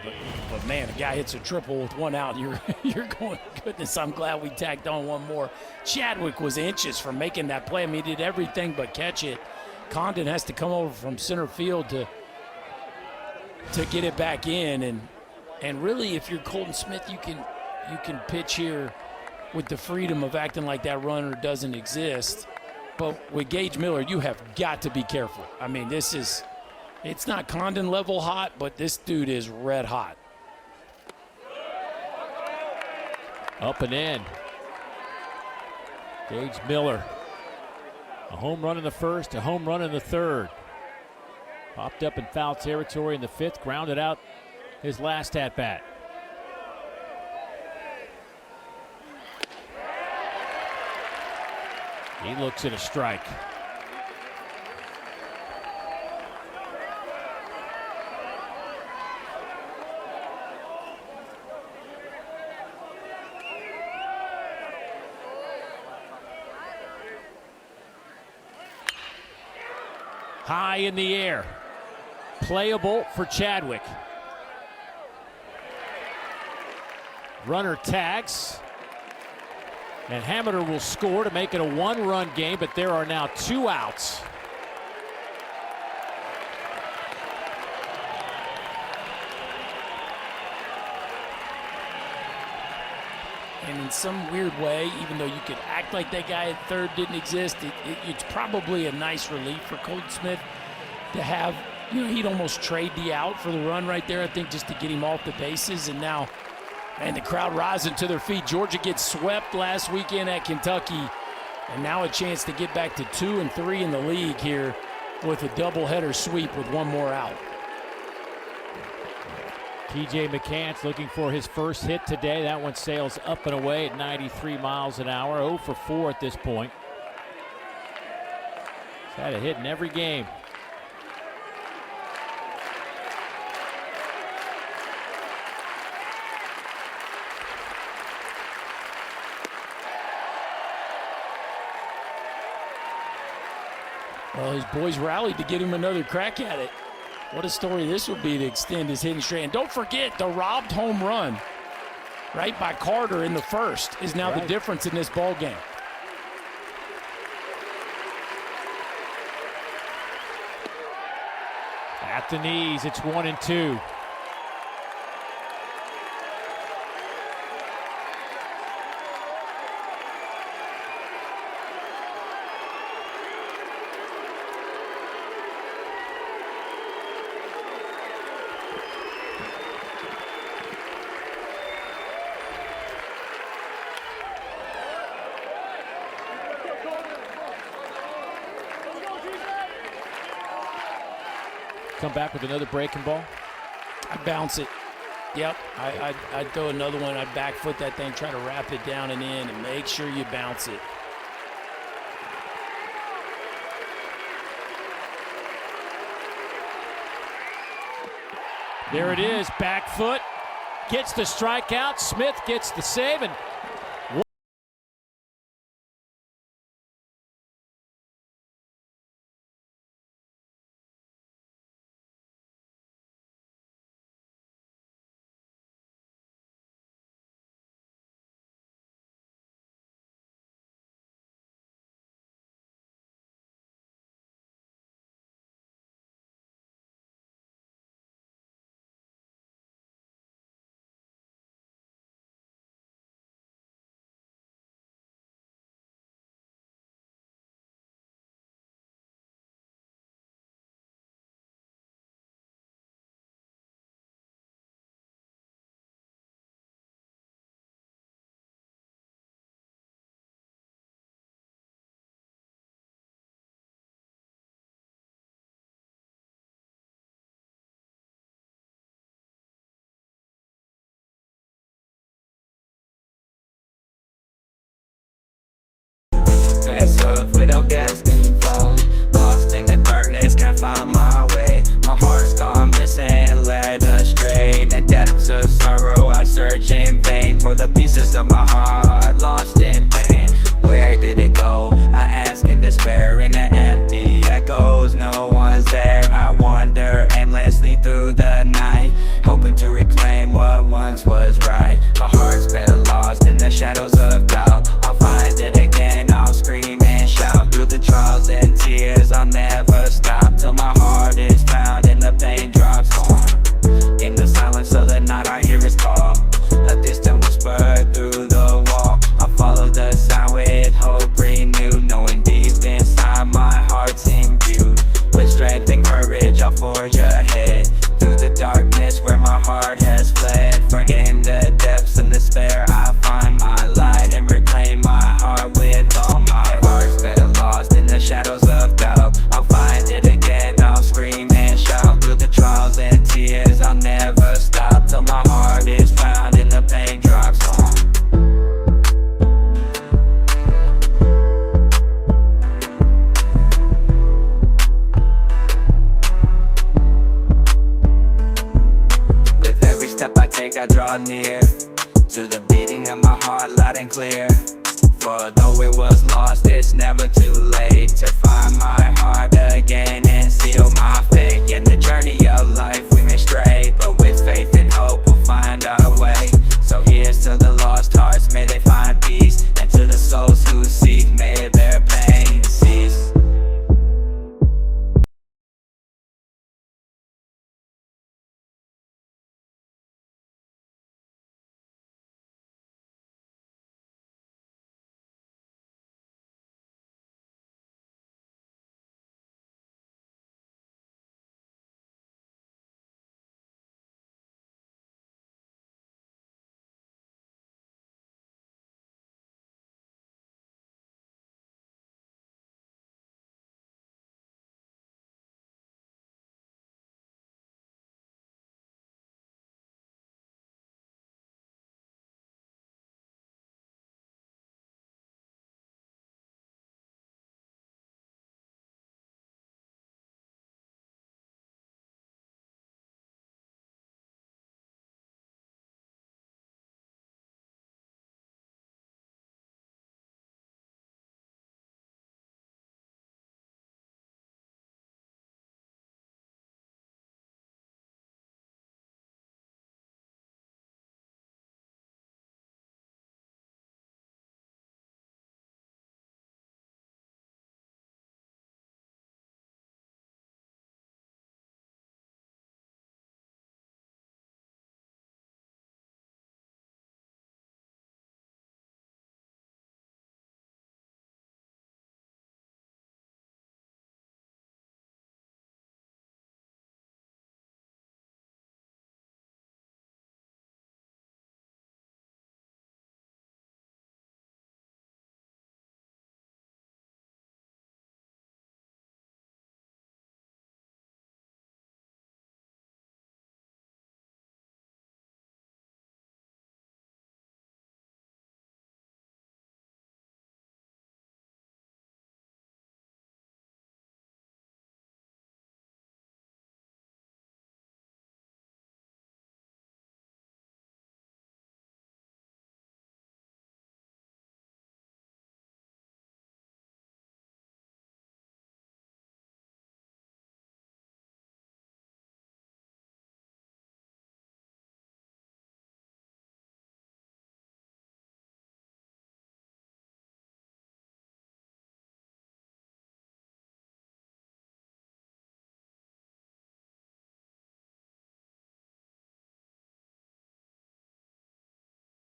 But man, a guy hits a triple with 1 out. You're going, goodness, I'm glad we tacked on one more. Chadwick was inches from making that play. I mean, he did everything but catch it. Condon has to come over from center field to get it back in. And really, if you're Colton Smith, you can pitch here with the freedom of acting like that runner doesn't exist. But with Gage Miller, you have got to be careful. I mean, it's not Condon level hot, but this dude is red hot. Up and in. Gage Miller. A home run in the 1st, a home run in the 3rd. Popped up in foul territory in the 5th, grounded out his last at-bat. He looks at a strike. High in the air. Playable for Chadwick. Runner tags. And Hamiter will score to make it a 1-run game, but there are now 2 outs. And in some weird way, even though you could act like that guy at third didn't exist, it's probably a nice relief for Colton Smith to have he'd almost trade the out for the run right there, I think, just to get him off the bases. And now, man, the crowd rising to their feet. Georgia gets swept last weekend at Kentucky, and now a chance to get back to 2-3 in the league here with a doubleheader sweep with one more out. TJ McCants looking for his first hit today. That one sails up and away at 93 miles an hour. 0 for 4 at this point. He's had a hit in every game. Well, his boys rallied to get him another crack at it. What a story this would be to extend his hitting streak. And don't forget, the robbed home run, right, by Carter in the first is now the difference in this ball game. At the knees, it's 1-2. Come back with another breaking ball. I bounce it. Yep, I'd throw another one. I'd back foot that thing, try to wrap it down and in, and make sure you bounce it. There it is, back foot. Gets the strikeout. Smith gets the save, and fast up without gas getting flown. Lost in the darkness, can't find my way. My heart's gone missing, led astray. The depths of sorrow, I search in vain for the pieces of my heart lost in pain. Where did it go? I ask in despair, in the empty echoes. No one's there. I wander aimlessly through the night, hoping to reclaim what once was right. My heart's been lost in the shadows of doubt. I'll find it again, I'll scream and shout. Through the trials and tears, I'll never stop till my heart is found and the pain drops home. In the silence of the night, I hear his call, a distant whisper through the wall. I follow the sound with hope renewed, knowing deep inside my heart's imbued with strength and courage. I'll forge ahead through the darkness where my heart has fled. For in the depths of despair, I find my light and reclaim my heart with all my heart's been lost in the shadows of doubt. I'll find it again, I'll scream and shout. Through the trials and tears, I'll never stop till my heart is found and the pain drops home. With every step I take, I draw near to the beating of my heart loud and clear. For though it was lost, it's never too late to find my heart again and seal my fate. In the journey of life we may stray, but